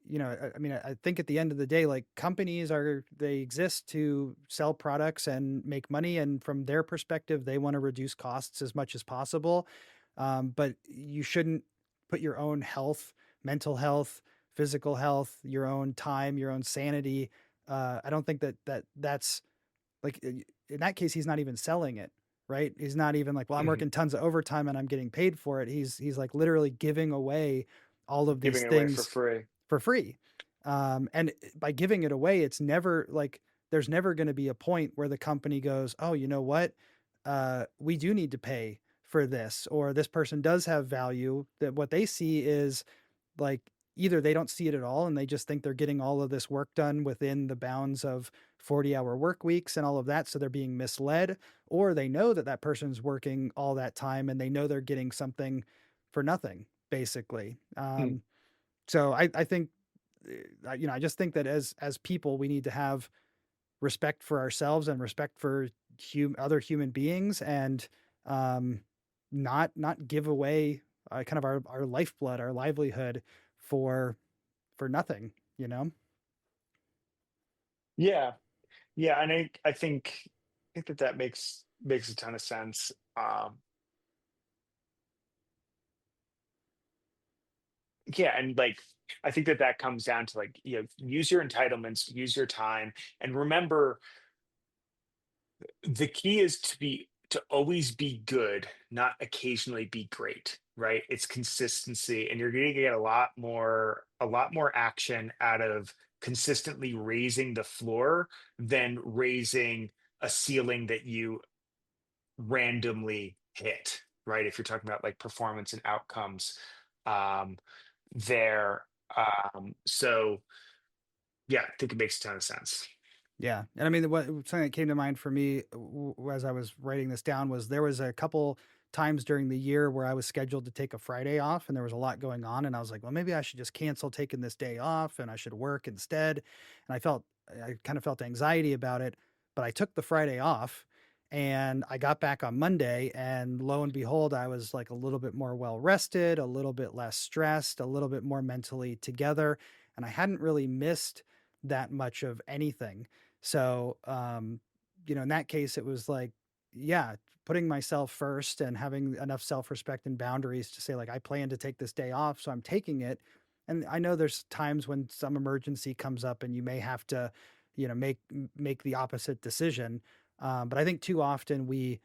I mean, I think at the end of the day, like companies they exist to sell products and make money. And from their perspective, they want to reduce costs as much as possible. But you shouldn't put your own health, mental health, physical health, your own time, your own sanity. I don't think that's like in that case, he's not even selling it, right? He's not even like, well, I'm Mhm. working tons of overtime and I'm getting paid for it. He's like literally giving away all of these Giving it away for things free. for free. And by giving it away, it's never like there's never going to be a point where the company goes, oh, you know what? We do need to pay for this, or this person does have value. That what they see is like either they don't see it at all and they just think they're getting all of this work done within the bounds of 40-hour work weeks and all of that. So they're being misled, or they know that that person's working all that time and they know they're getting something for nothing, basically. Mm. So I think I just think that as people, we need to have respect for ourselves and respect for other human beings, and um, not give away kind of our lifeblood, our livelihood for nothing, you know? Yeah, yeah, and I think that that makes a ton of sense. Yeah, and like I think that that comes down to like use your entitlements, use your time, and remember the key is to always be good, not occasionally be great, right? It's consistency, and you're going to get a lot more action out of consistently raising the floor than raising a ceiling that you randomly hit, right? If you're talking about like performance and outcomes, um, there. So yeah, I think it makes a ton of sense. Yeah, and I mean, what something that came to mind for me as I was writing this down was there was a couple times during the year where I was scheduled to take a Friday off, and there was a lot going on, and I was like, well, maybe I should just cancel taking this day off, and I should work instead. And I kind of felt anxiety about it, but I took the Friday off, and I got back on Monday, and lo and behold, I was like a little bit more well rested, a little bit less stressed, a little bit more mentally together, and I hadn't really missed that much of anything. So, in that case, it was like, yeah, putting myself first and having enough self respect and boundaries to say, like, I plan to take this day off, so I'm taking it. And I know there's times when some emergency comes up and you may have to, make the opposite decision. But I think too often we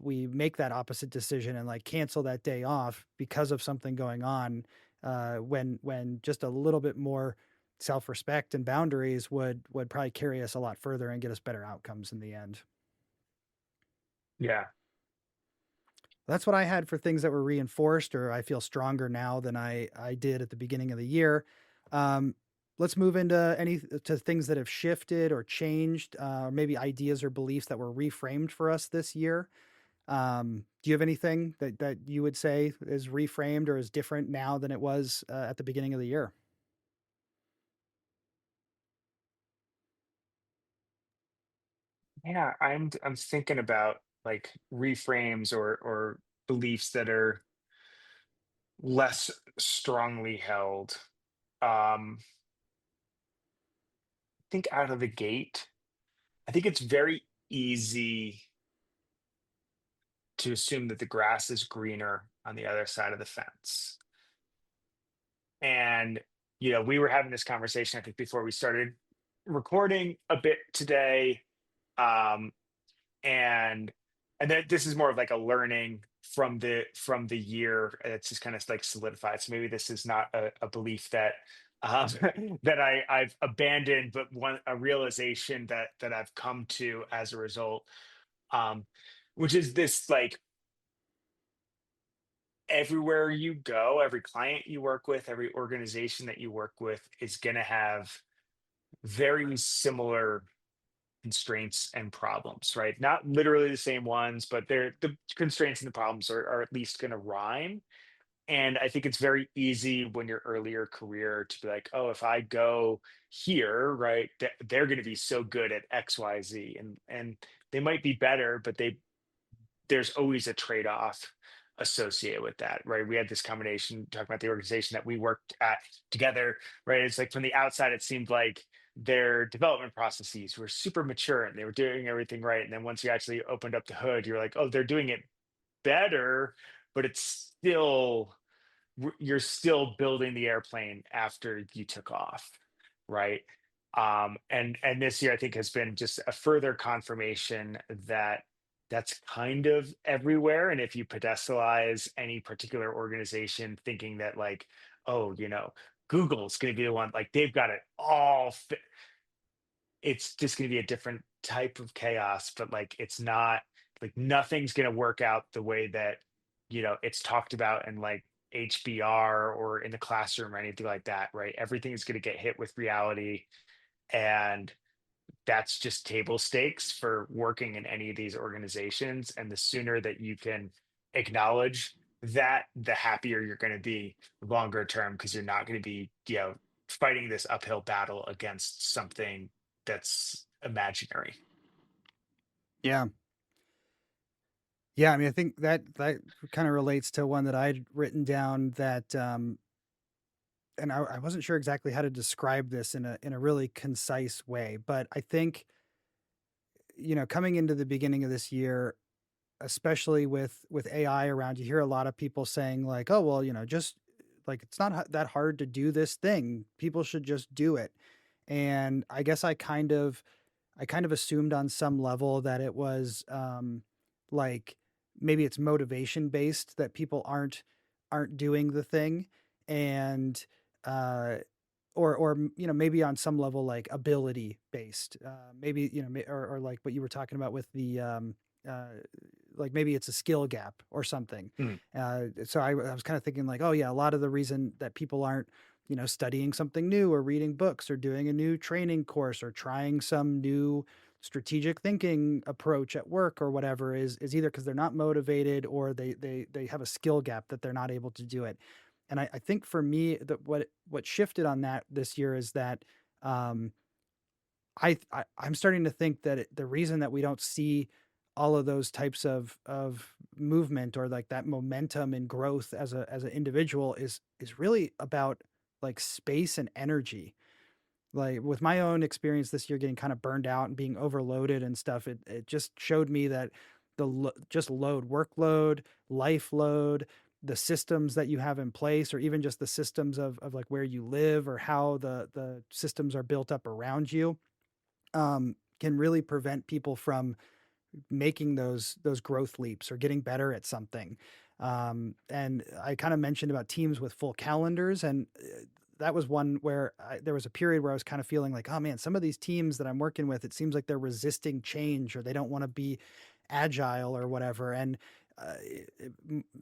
make that opposite decision and like cancel that day off because of something going on. When just a little bit more self-respect and boundaries would probably carry us a lot further and get us better outcomes in the end. Yeah. That's what I had for things that were reinforced, or I feel stronger now than I did at the beginning of the year. Um, let's move into any to things that have shifted or changed, or maybe ideas or beliefs that were reframed for us this year. Do you have anything that you would say is reframed or is different now than it was at the beginning of the year? Yeah, I'm thinking about like reframes or beliefs that are less strongly held. I think out of the gate, I think it's very easy to assume that the grass is greener on the other side of the fence. And we were having this conversation, I think, before we started recording a bit today. Um, and and then this is more of like a learning from the year. It's just kind of like solidified. So maybe this is not a belief that um, that I've abandoned, but one a realization that I've come to as a result, um, which is this like everywhere you go, every client you work with, every organization that you work with is going to have very similar constraints and problems, right? Not literally the same ones, but the constraints and the problems are at least going to rhyme. And I think it's very easy when you're earlier career to be like, oh, if I go here, right, they're going to be so good at X, Y, Z, and they might be better, but there's always a trade-off associated with that, right? We had this combination talking about the organization that we worked at together, right? It's like from the outside, it seemed like their development processes were super mature and they were doing everything right. And then once you actually opened up the hood, you're like, oh, they're doing it better, but it's still you're still building the airplane after you took off, right? And this year I think has been just a further confirmation that that's kind of everywhere. And if you pedestalize any particular organization thinking that like, oh, Google's going to be the one, like they've got it all it's just going to be a different type of chaos, but like it's not like nothing's going to work out the way that it's talked about in like HBR or in the classroom or anything like that, right? Everything is going to get hit with reality, and that's just table stakes for working in any of these organizations. And the sooner that you can acknowledge that, the happier you're going to be longer term, because you're not going to be, fighting this uphill battle against something that's imaginary. Yeah. Yeah, I mean, I think that kind of relates to one that I'd written down that, and I wasn't sure exactly how to describe this in a really concise way, but I think, coming into the beginning of this year, especially with AI around, you hear a lot of people saying like, "Oh, well, just like it's not that hard to do this thing. People should just do it." And I guess I kind of assumed on some level that it was like maybe it's motivation based that people aren't doing the thing, and uh or maybe on some level like ability based, maybe or like what you were talking about with the uh like maybe it's a skill gap or something. Mm, So I was kind of thinking like, oh yeah, a lot of the reason that people aren't studying something new or reading books or doing a new training course or trying some new strategic thinking approach at work or whatever is either because they're not motivated or they have a skill gap that they're not able to do it. And I think for me that what shifted on that this year is that um, I'm starting to think that the reason that we don't see all of those types of movement or like that momentum and growth as an individual is really about like space and energy. Like with my own experience this year getting kind of burned out and being overloaded and stuff, it just showed me that just load, workload, life load, the systems that you have in place, or even just the systems of like where you live or how the systems are built up around you, can really prevent people from making those growth leaps or getting better at something. And I kind of mentioned about teams with full calendars, and that was one where there was a period where I was kind of feeling like, oh man, some of these teams that I'm working with, it seems like they're resisting change or they don't want to be agile or whatever. And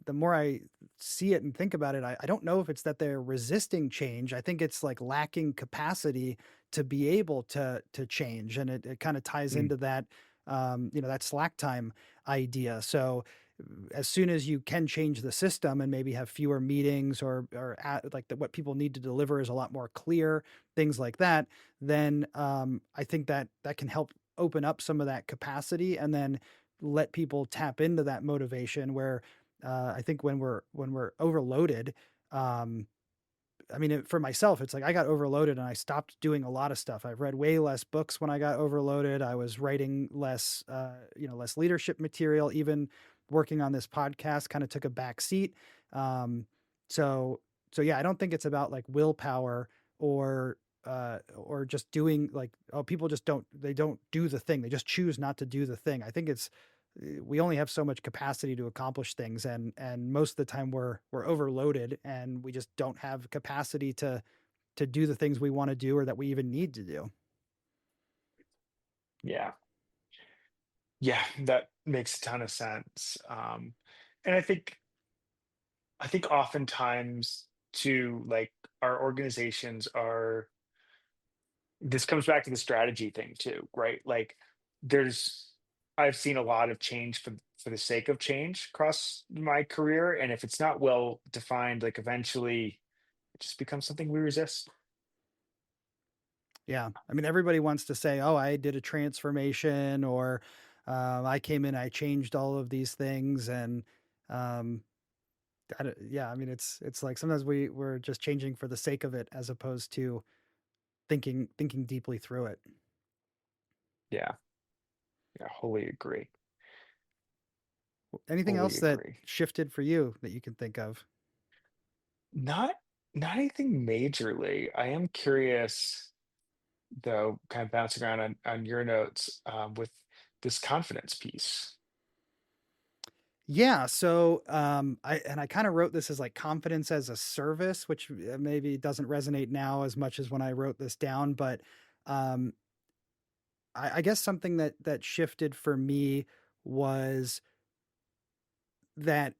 the more I see it and think about it, I don't know if it's that they're resisting change. I think it's like lacking capacity to be able to change, and it kind of ties mm. into that that slack time idea. So as soon as you can change the system and maybe have fewer meetings like what people need to deliver is a lot more clear, things like that, then I think that can help open up some of that capacity and then let people tap into that motivation where I think when we're overloaded, um, I mean, for myself, it's like I got overloaded and I stopped doing a lot of stuff. I've read way less books when I got overloaded. I was writing less leadership material. Even working on this podcast kind of took a back seat. Um, so, so yeah, I don't think it's about like willpower or just doing like, oh, people just they don't do the thing. They just choose not to do the thing. I think it's we only have so much capacity to accomplish things, and most of the time we're overloaded and we just don't have capacity to do the things we want to do or that we even need to do. Yeah. Yeah, that makes a ton of sense. And I think oftentimes too, like our organizations are this comes back to the strategy thing too, right? Like there's I've seen a lot of change for the sake of change across my career. And if it's not well defined, like eventually it just becomes something we resist. Yeah, I mean everybody wants to say, oh, I did a transformation, or I came in, I changed all of these things. And um yeah, I mean it's like sometimes we're just changing for the sake of it as opposed to thinking deeply through it. Yeah, yeah, wholly agree. Anything Wholly else that agree. shifted for you that you can think of? Not not anything majorly. I am curious though, kind of bouncing around on your notes with this confidence piece. Yeah, so I kind of wrote this as like confidence as a service, which maybe doesn't resonate now as much as when I wrote this down, but um, I guess something that shifted for me was that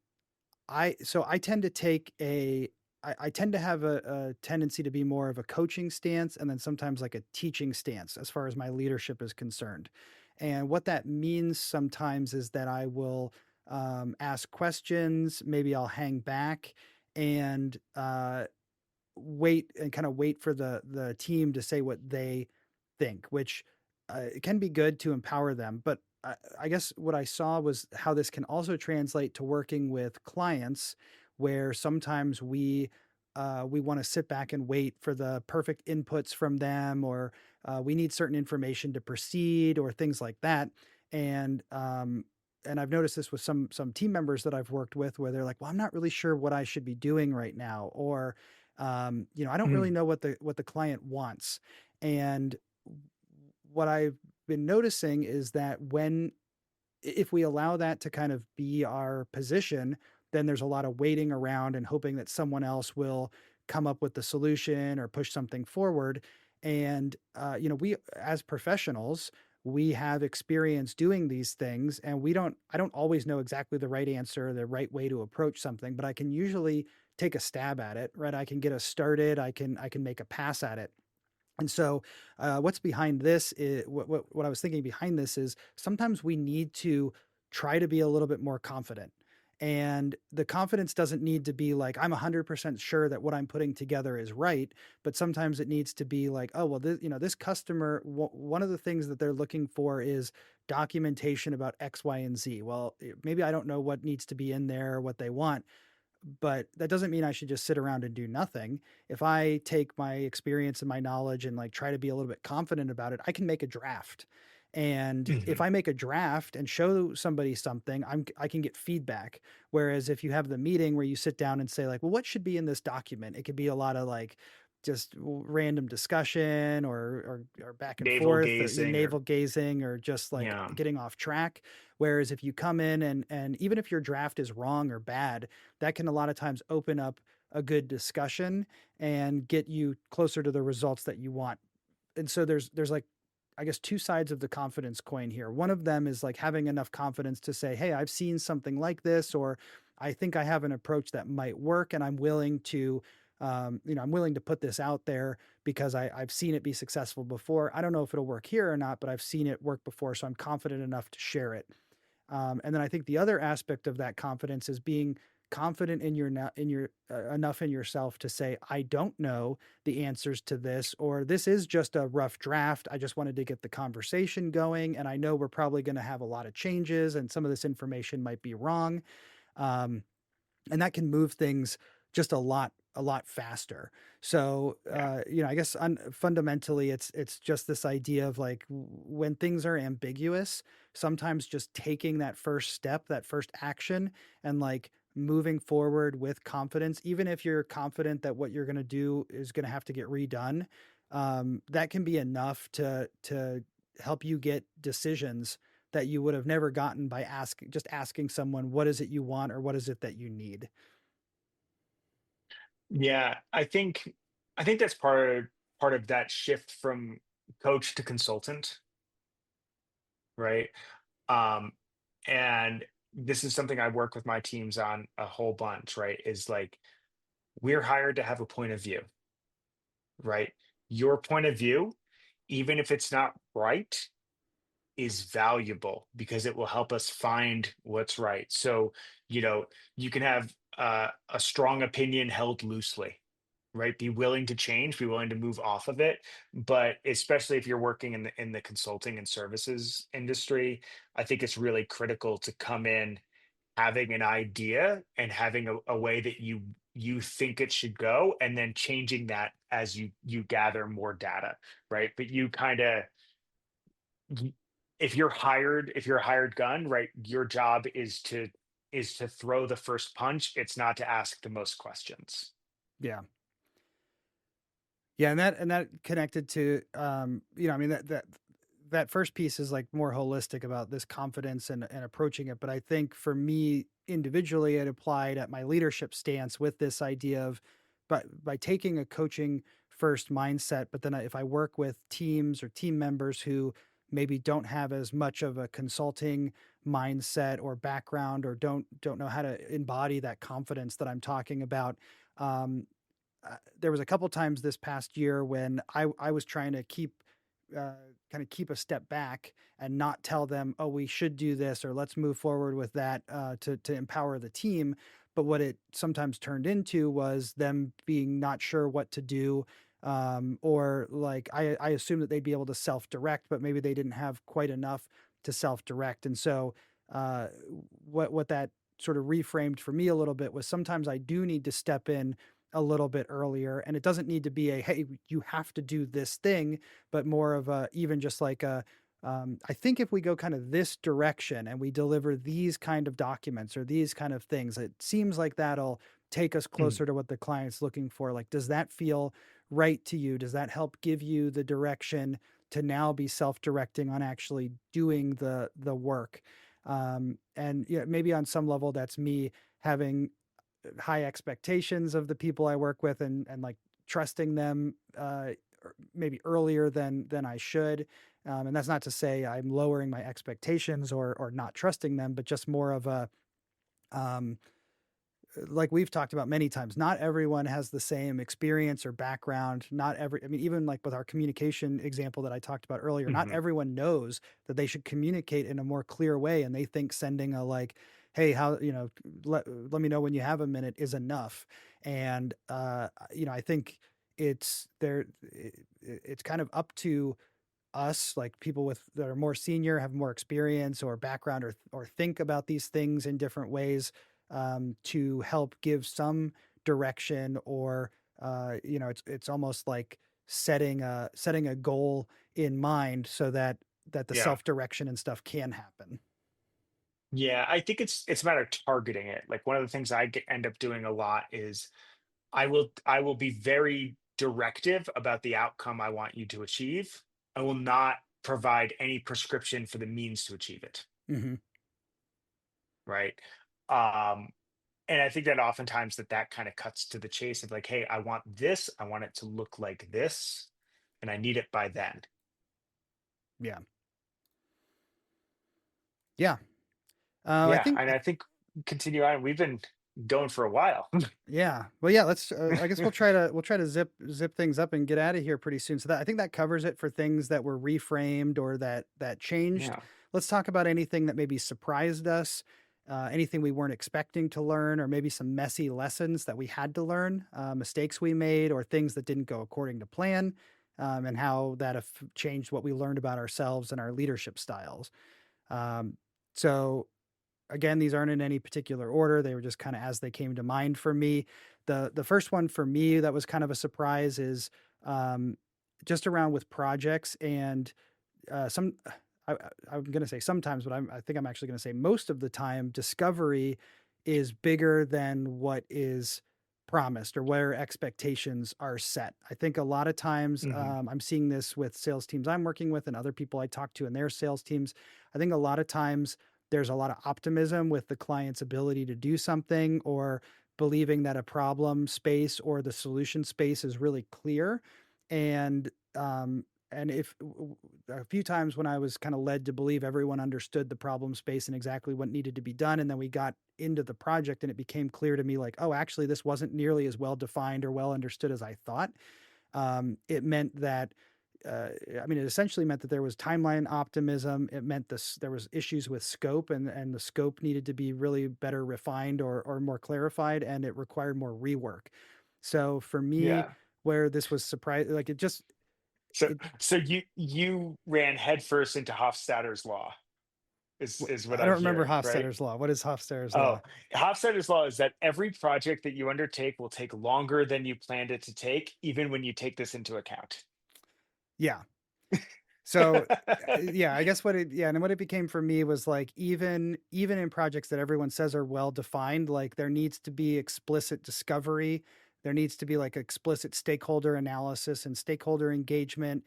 I tend to take I tend to have a tendency to be more of a coaching stance and then sometimes like a teaching stance as far as my leadership is concerned. And what that means sometimes is that I will ask questions, maybe I'll hang back and wait and kind of wait for the team to say what they think, which it can be good to empower them. But I guess what I saw was how this can also translate to working with clients, where sometimes we want to sit back and wait for the perfect inputs from them, or we need certain information to proceed, or things like that. And and I've noticed this with some team members that I've worked with, where they're like, "Well, I'm not really sure what I should be doing right now," or I don't really Mm, know what the client wants. And what I've been noticing is that when if we allow that to kind of be our position, then there's a lot of waiting around and hoping that someone else will come up with the solution or push something forward. And we as professionals, we have experience doing these things, and I don't always know exactly the right answer, the right way to approach something, but I can usually take a stab at it, right? I can get us started. I can make a pass at it. And so, what's behind this is what I was thinking behind this is sometimes we need to try to be a little bit more confident. And the confidence doesn't need to be like, I'm 100% sure that what I'm putting together is right. But sometimes it needs to be like, oh, well, this customer, one of the things that they're looking for is documentation about X, Y, and Z. Well, maybe I don't know what needs to be in there or what they want, but that doesn't mean I should just sit around and do nothing. If I take my experience and my knowledge and like try to be a little bit confident about it, I can make a draft. And if mhm. I make a draft and show somebody something, I can get feedback. Whereas if you have the meeting where you sit down and say like, well, what should be in this document? It could be a lot of like just random discussion or back and Navel forth or gazing, or navel gazing or just like yeah. getting off track. Whereas if you come in and even if your draft is wrong or bad, that can a lot of times open up a good discussion and get you closer to the results that you want. And so there's like I guess two sides of the confidence coin here. One of them is like having enough confidence to say, "Hey, I've seen something like this," or "I think I have an approach that might work, and I'm willing to, I'm willing to put this out there because I've seen it be successful before. I don't know if it'll work here or not, but I've seen it work before, so I'm confident enough to share it." And then I think the other aspect of that confidence is being confident in your enough in yourself to say, I don't know the answers to this, or this is just a rough draft. I just wanted to get the conversation going, and I know we're probably going to have a lot of changes, and some of this information might be wrong. Um, and that can move things just a lot faster. So Yeah. I guess fundamentally it's just this idea of like when things are ambiguous, sometimes just taking that first step, that first action, and like moving forward with confidence, even if you're confident that what you're going to do is going to have to get redone, that can be enough to help you get decisions that you would have never gotten by asking someone, what is it you want, or what is it that you need? Yeah, I think that's part of that shift from coach to consultant, right? Um, and this is something I work with my teams on a whole bunch, right? Is like we're hired to have a point of view, right? Your point of view, even if it's not right, is valuable because it will help us find what's right. So, you know, you can have a strong opinion held loosely, right? Be willing to change, be willing to move off of it. But especially if you're working in the consulting and services industry, I think it's really critical to come in having an idea and having a way that you think it should go, and then changing that as you gather more data, right? But you kind of y- if you're a hired gun, right, your job is to throw the first punch. It's not to ask the most questions. Yeah. Yeah, and that connected to I mean that first piece is like more holistic about this confidence and approaching it. But I think for me individually, it applied at my leadership stance with this idea of by taking a coaching first mindset, but then if I work with teams or team members who maybe don't have as much of a consulting mindset or background or don't know how to embody that confidence that I'm talking about, um, there was a couple times this past year when I was trying to uh, kind of keep a step back and not tell them, oh, we should do this or let's move forward with that to empower the team. But what it sometimes turned into was them being not sure what to do. Or like I assumed that they'd be able to self direct, but maybe they didn't have quite enough to self-direct. And so uh, what that sort of reframed for me a little bit was sometimes I do need to step in a little bit earlier, and it doesn't need to be a hey, you have to do this thing, but more of a even just like a I think if we go kind of this direction and we deliver these kind of documents or these kind of things, it seems like that'll take us Mm. closer to what the client's looking for. Like, does that feel right to you? Does that help give you the direction to now be self-directing on actually doing the work? And yeah, maybe on some level that's me having high expectations of the people I work with, and like trusting them maybe earlier than I should. And that's not to say I'm lowering my expectations or not trusting them, but just more of a um, like we've talked about many times, not everyone has the same experience or background. Not every, I mean, even like with our communication example that I talked about earlier, not Hmm. everyone knows that they should communicate in a more clear way. And they think sending a like, hey, how, let me know when you have a minute is enough. And, I think it's there, it's kind of up to us, like people with that are more senior, have more experience or background, or think about these things in different ways, to help give some direction, or it's almost like setting a goal in mind so that the Yeah. self direction and stuff can happen. Yeah, I think it's a matter of targeting it. Like one of the things end up doing a lot is I will be very directive about the outcome I want you to achieve. I will not provide any prescription for the means to achieve it, Hmm. right? Um, and I think that oftentimes that kind of cuts to the chase of like, hey, I want this, I want it to look like this, and I need it by then. Yeah, yeah. I Yeah, think and I think continue on. We've been going for a while. Yeah. Well, yeah, let's I guess we'll try to zip things up and get out of here pretty soon. So that I think that covers it for things that were reframed or that changed. Yeah. Let's talk about anything that maybe surprised us, anything we weren't expecting to learn, or maybe some messy lessons that we had to learn, mistakes we made, or things that didn't go according to plan, and how that changed what we learned about ourselves and our leadership styles. Um, so again, these aren't in any particular order. They were just kind of as they came to mind for me. The first one for me that was kind of a surprise is um, just around with projects and some. I'm going to say sometimes, but I think I'm actually going to say most of the time, discovery is bigger than what is promised or where expectations are set. I think a lot of times Hmm. I'm seeing this with sales teams I'm working with and other people I talk to in their sales teams. I think a lot of times there's a lot of optimism with the client's ability to do something, or believing that a problem space or the solution space is really clear. And if a few times when I was kind of led to believe everyone understood the problem space and exactly what needed to be done, and then we got into the project and it became clear to me like, oh, actually this wasn't nearly as well defined or well understood as I thought. It meant that it essentially meant that there was timeline optimism. It meant this there was issues with scope, and the scope needed to be really better refined or more clarified, and it required more rework. So for me, Yeah. where this was surprise, like So it so you ran headfirst into Hofstadter's law is what I don't I'm remember hearing, right? Hofstadter's law. What is Hofstadter's Oh, law? Hofstadter's law is that every project that you undertake will take longer than you planned it to take, even when you take this into account. Yeah. So yeah, I guess and what it became for me was like even in projects that everyone says are well defined, like there needs to be explicit discovery, there needs to be like explicit stakeholder analysis and stakeholder engagement.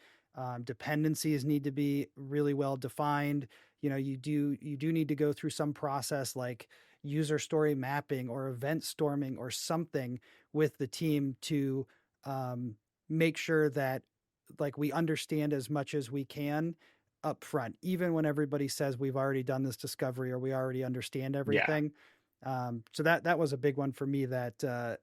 Dependencies need to be really well defined. You do need to go through some process like user story mapping or event storming or something with the team to um, make sure that like we understand as much as we can up front, even when everybody says we've already done this discovery or we already understand Yeah. everything. So that was a big one for me. That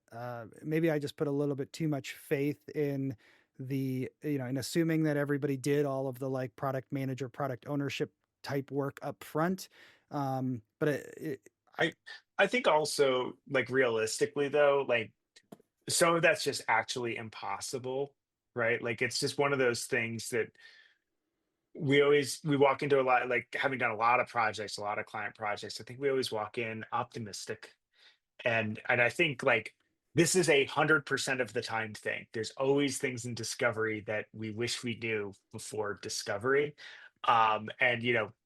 maybe I just put a little bit too much faith in in assuming that everybody did all of the like product manager, product ownership type work up front. But I I think also like realistically though, like some of that's just actually impossible, right? Like it's just one of those things that we walk into a lot, like having done a lot of projects, a lot of client projects. I think we always walk in optimistic, and I think like this is 100% of the time thing. There's always things in discovery that we wish we knew before discovery. And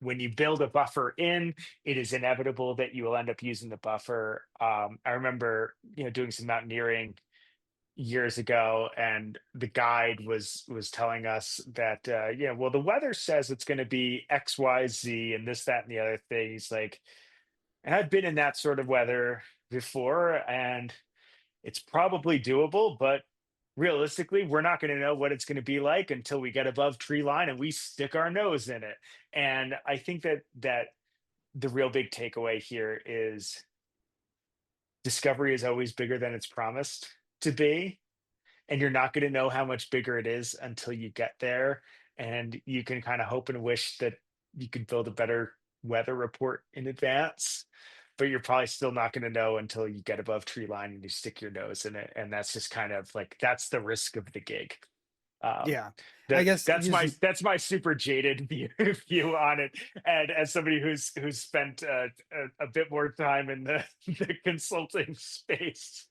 when you build a buffer in, it is inevitable that you will end up using the buffer. I remember doing some mountaineering years ago, and the guide was telling us that yeah, well, the weather says it's going to be XYZ and this, that, and the other thing. He's like, and I've been in that sort of weather before, and it's probably doable, but realistically, we're not going to know what it's going to be like until we get above tree line and we stick our nose in it. And I think that the real big takeaway here is discovery is always bigger than it's promised to be, and you're not going to know how much bigger it is until you get there. And you can kind of hope and wish that you could build a better weather report in advance, but you're probably still not going to know until you get above tree line and you stick your nose in it. And that's just kind of like that's the risk of the gig. um Yeah. I that guess that's my super jaded view on it, and as somebody who's spent a bit more time in the consulting space.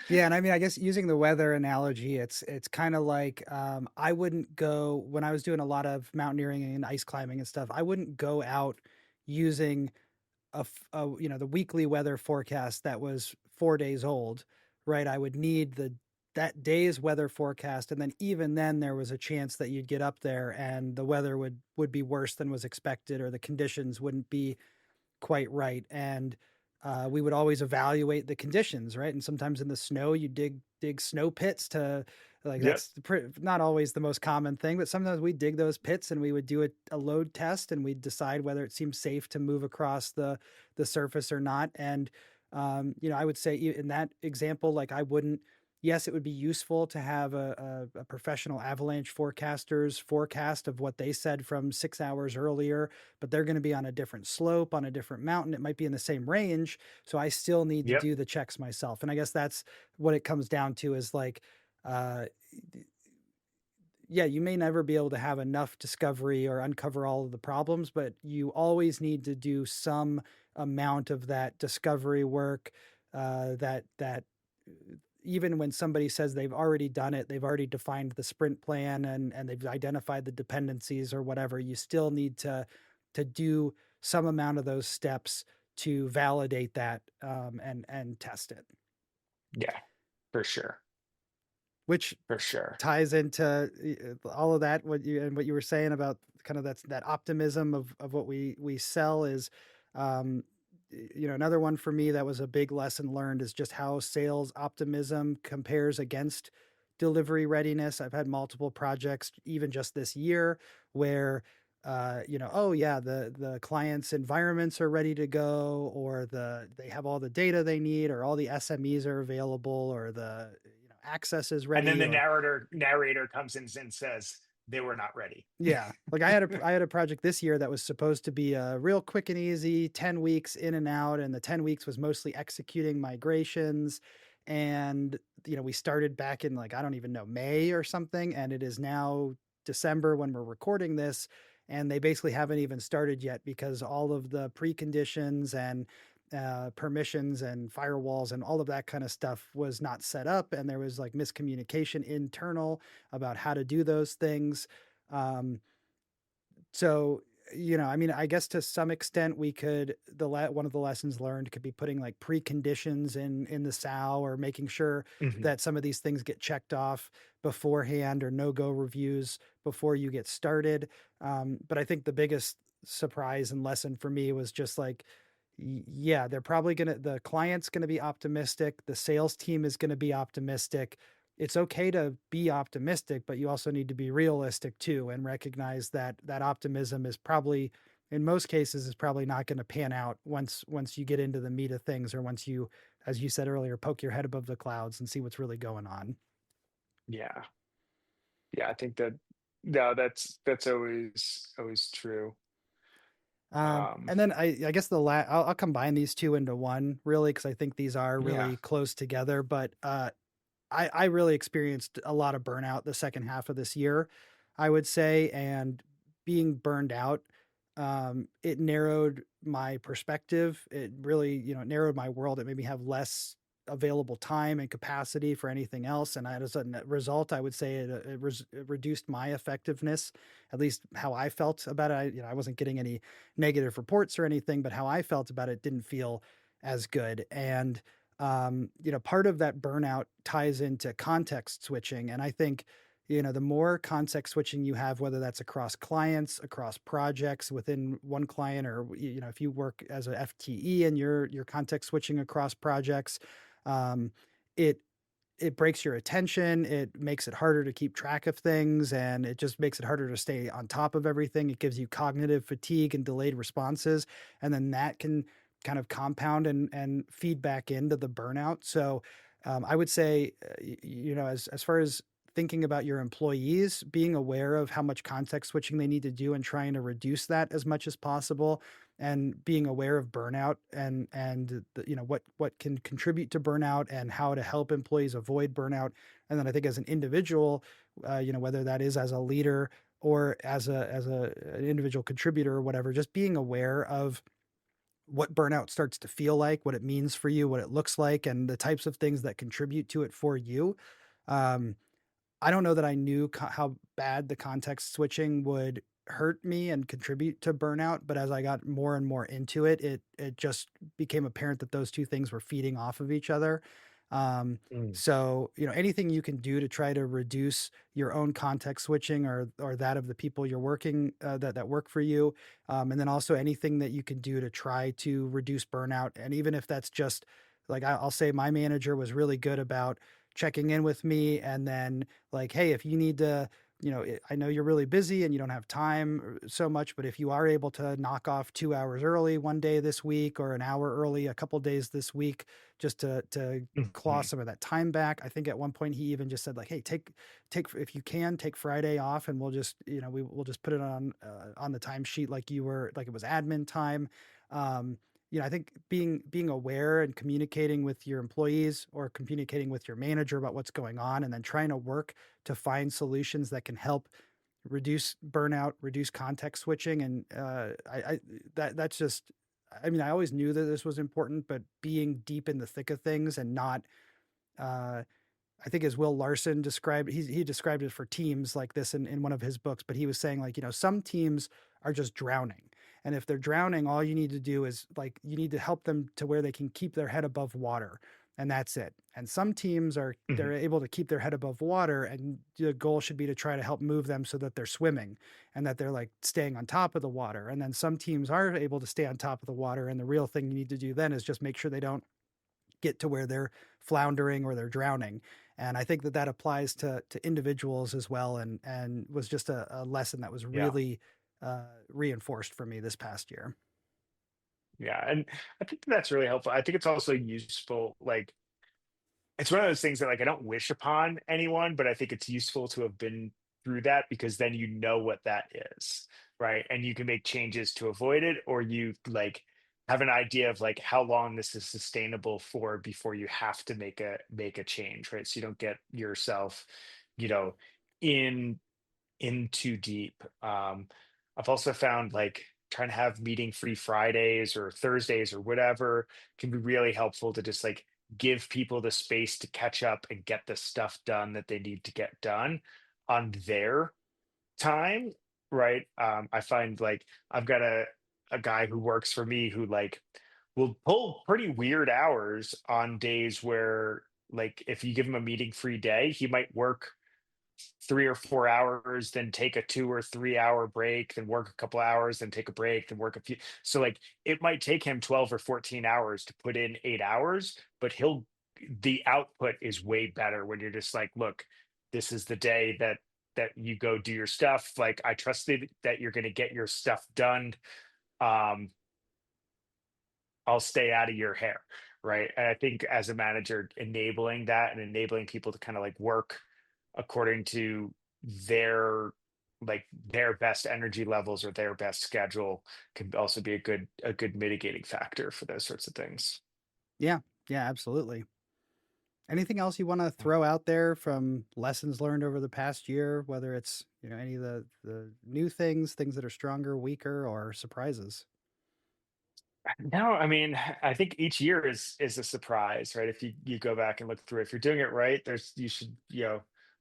yeah, and I mean, I guess using the weather analogy, it's kind of like I wouldn't go when I was doing a lot of mountaineering and ice climbing and stuff. I wouldn't go out using the weekly weather forecast that was 4 days old, right? I would need that day's weather forecast, and then even then, there was a chance that you'd get up there and the weather would be worse than was expected, or the conditions wouldn't be quite right. And we would always evaluate the conditions, right? And sometimes in the snow, you dig snow pits to like Yep. that's not always the most common thing, but sometimes we dig those pits and we would do a load test and we'd decide whether it seems safe to move across the surface or not. And I would say in that example, like I wouldn't. Yes, it would be useful to have a professional avalanche forecaster's forecast of what they said from 6 hours earlier, but they're going to be on a different slope, on a different mountain. It might be in the same range. So I still need to Yep. do the checks myself. And I guess that's what it comes down to is like, uh, yeah, you may never be able to have enough discovery or uncover all of the problems, but you always need to do some amount of that discovery work. That even when somebody says they've already done it, they've already defined the sprint plan and they've identified the dependencies or whatever, you still need to do some amount of those steps to validate that and test it, Yeah, for sure. which For sure. ties into all of that what you were saying about kind of that optimism of what we sell is um another one for me that was a big lesson learned is just how sales optimism compares against delivery readiness. I've had multiple projects even just this year where oh yeah, the client's environments are ready to go, or they have all the data they need, or all the SMEs are available, or the access is And then ready, the or narrator comes in and says they were not ready. yeah, like I had a project this year that was supposed to be a real quick and easy 10 weeks in and out, and the 10 weeks was mostly executing migrations. And we started back in like I don't even know May or something, and it is now December when we're recording this, and they basically haven't even started yet because all of the preconditions and permissions and firewalls and all of that kind of stuff was not set up, and there was like miscommunication internal about how to do those things. um, so I mean, I guess to some extent we could one of the lessons learned could be putting like preconditions in the SAO, or making sure Mhm. that some of these things get checked off beforehand, or no go reviews before you get started. But I think the biggest surprise and lesson for me was just like, yeah, the client's gonna be optimistic, the sales team is gonna be optimistic. It's okay to be optimistic, but you also need to be realistic too, and recognize that that optimism is probably, in most cases, is probably not going to pan out once you get into the meat of things, or once you, as you said earlier, poke your head above the clouds and see what's really going on. Yeah. Yeah, I think that no, that's always true. Um, And then I guess I'll combine these two into one really, because I think these are yeah. really close together. But I really experienced a lot of burnout the second half of this year, I would say. And being burned out, it narrowed my perspective. It really, narrowed my world. It made me have less available time and capacity for anything else. And as a net result, I would say it reduced my effectiveness, at least how I felt about it. I wasn't getting any negative reports or anything, but how I felt about it didn't feel as good. And part of that burnout ties into context switching. And I think, the more context switching you have, whether that's across clients, across projects within one client, or, if you work as a FTE and you're context switching across projects, um, it it breaks your attention. It makes it harder to keep track of things, and it just makes it harder to stay on top of everything. It gives you cognitive fatigue and delayed responses, and then that can kind of compound and feed back into the burnout. So, I would say, as far as thinking about your employees, being aware of how much context switching they need to do and trying to reduce that as much as possible, and being aware of burnout and what can contribute to burnout and how to help employees avoid burnout. And then I think as an individual, whether that is as a leader or as a an individual contributor or whatever, just being aware of what burnout starts to feel like, what it means for you, what it looks like, and the types of things that contribute to it for you. um, I don't know that I knew how bad the context switching would hurt me and contribute to burnout, but as I got more and more into it, it just became apparent that those two things were feeding off of each other. Um, Mm. so, anything you can do to try to reduce your own context switching or that of the people you're working that work for you, and then also anything that you can do to try to reduce burnout, and even if that's just like I'll say, my manager was really good about checking in with me, and then like, hey, if you need to, I know you're really busy and you don't have time so much, but if you are able to knock off 2 hours early one day this week, or an hour early a couple days this week, just to claw Mhm. some of that time back. I think at one point he even just said like, hey, take if you can take Friday off, and we'll just, we'll just put it on the timesheet like you were, like it was admin time. um I think being aware and communicating with your employees or communicating with your manager about what's going on, and then trying to work to find solutions that can help reduce burnout, reduce context switching. And that's just, I mean, I always knew that this was important, but being deep in the thick of things and not, uh, I think as Will Larson described, he described it for teams like this in one of his books, but he was saying like, some teams are just drowning. And if they're drowning, all you need to do is like, you need to help them to where they can keep their head above water. And that's it. And some teams they're Mhm. able to keep their head above water. And the goal should be to try to help move them so that they're swimming and that they're like staying on top of the water. And then some teams are able to stay on top of the water. And the real thing you need to do then is just make sure they don't get to where they're floundering or they're drowning. And I think that that applies to individuals as well, and was just a lesson that was Yeah. really reinforced for me this past year. Yeah. And I think that's really helpful. I think it's also useful. Like, it's one of those things that like I don't wish upon anyone, but I think it's useful to have been through that because then you know what that is, right? And you can make changes to avoid it, or you like have an idea of like how long this is sustainable for before you have to make a change, right? So you don't get yourself, you know, in too deep. I've also found like trying to have meeting free Fridays or Thursdays or whatever can be really helpful to just like give people the space to catch up and get the stuff done that they need to get done on their time, right? I find like I've got a guy who works for me who like will pull pretty weird hours on days where like if you give him a meeting free day, he might work 3 or 4 hours, then take a 2 or 3 hour break, then work a couple hours, then take a break, then work a few. So like it might take him 12 or 14 hours to put in 8 hours, but the output is way better when you're just like, look, this is the day that you go do your stuff. Like I trust that you're gonna get your stuff done. Um, I'll stay out of your hair. Right. And I think as a manager, enabling that and enabling people to kind of like work according to their their best energy levels or their best schedule can also be a good mitigating factor for those sorts of things. Yeah, yeah, absolutely. Anything else you want to throw out there from lessons learned over the past year, whether it's, any of the new things that are stronger, weaker, or surprises? No, I mean, I think each year is a surprise, right? If you go back and look through, if you're doing it right, you should,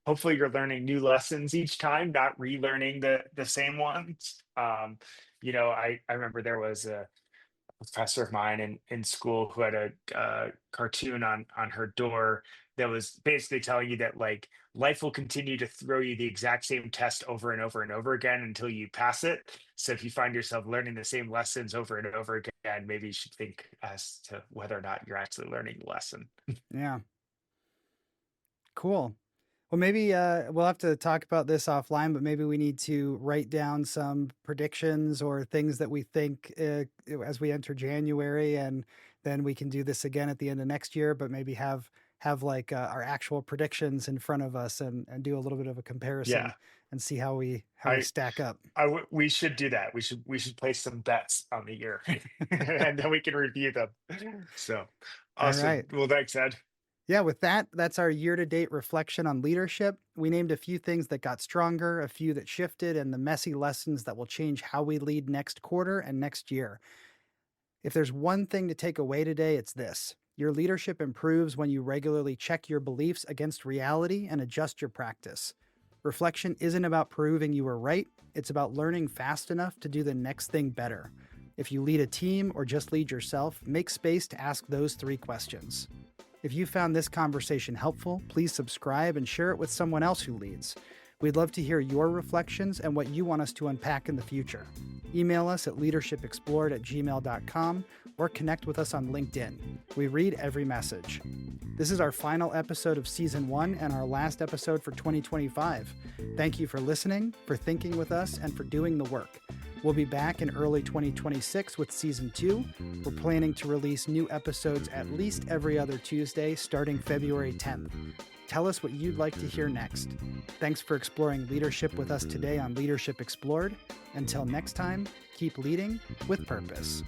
hopefully you're learning new lessons each time, not relearning the same ones. I remember there was a professor of mine in school who had a cartoon on her door that was basically telling you that like life will continue to throw you the exact same test over and over and over again until you pass it. So if you find yourself learning the same lessons over and over again, maybe you should think as to whether or not you're actually learning the lesson. Yeah, cool. Well, maybe we'll have to talk about this offline, but maybe we need to write down some predictions or things that we think as we enter January, and then we can do this again at the end of next year. But maybe have like our actual predictions in front of us and do a little bit of a comparison Yeah, and see how we I stack up. we should do that. We should place some bets on the year, and then we can review them. So All awesome. right. Well, thanks, Ed. Yeah, with that, that's our year to date reflection on leadership. We named a few things that got stronger, a few that shifted, and the messy lessons that will change how we lead next quarter and next year. If there's one thing to take away today, it's this: your leadership improves when you regularly check your beliefs against reality and adjust your practice. Reflection isn't about proving you were right, it's about learning fast enough to do the next thing better. If you lead a team or just lead yourself, make space to ask those three questions. If you found this conversation helpful, please subscribe and share it with someone else who leads. We'd love to hear your reflections and what you want us to unpack in the future. Email us at leadershipexplored@gmail.com or connect with us on LinkedIn. We read every message. This is our final episode of Season 1 and our last episode for 2025. Thank you for listening, for thinking with us, and for doing the work. We'll be back in early 2026 with Season 2. We're planning to release new episodes at least every other Tuesday starting February 10th. Tell us what you'd like to hear next. Thanks for exploring leadership with us today on Leadership Explored. Until next time, keep leading with purpose.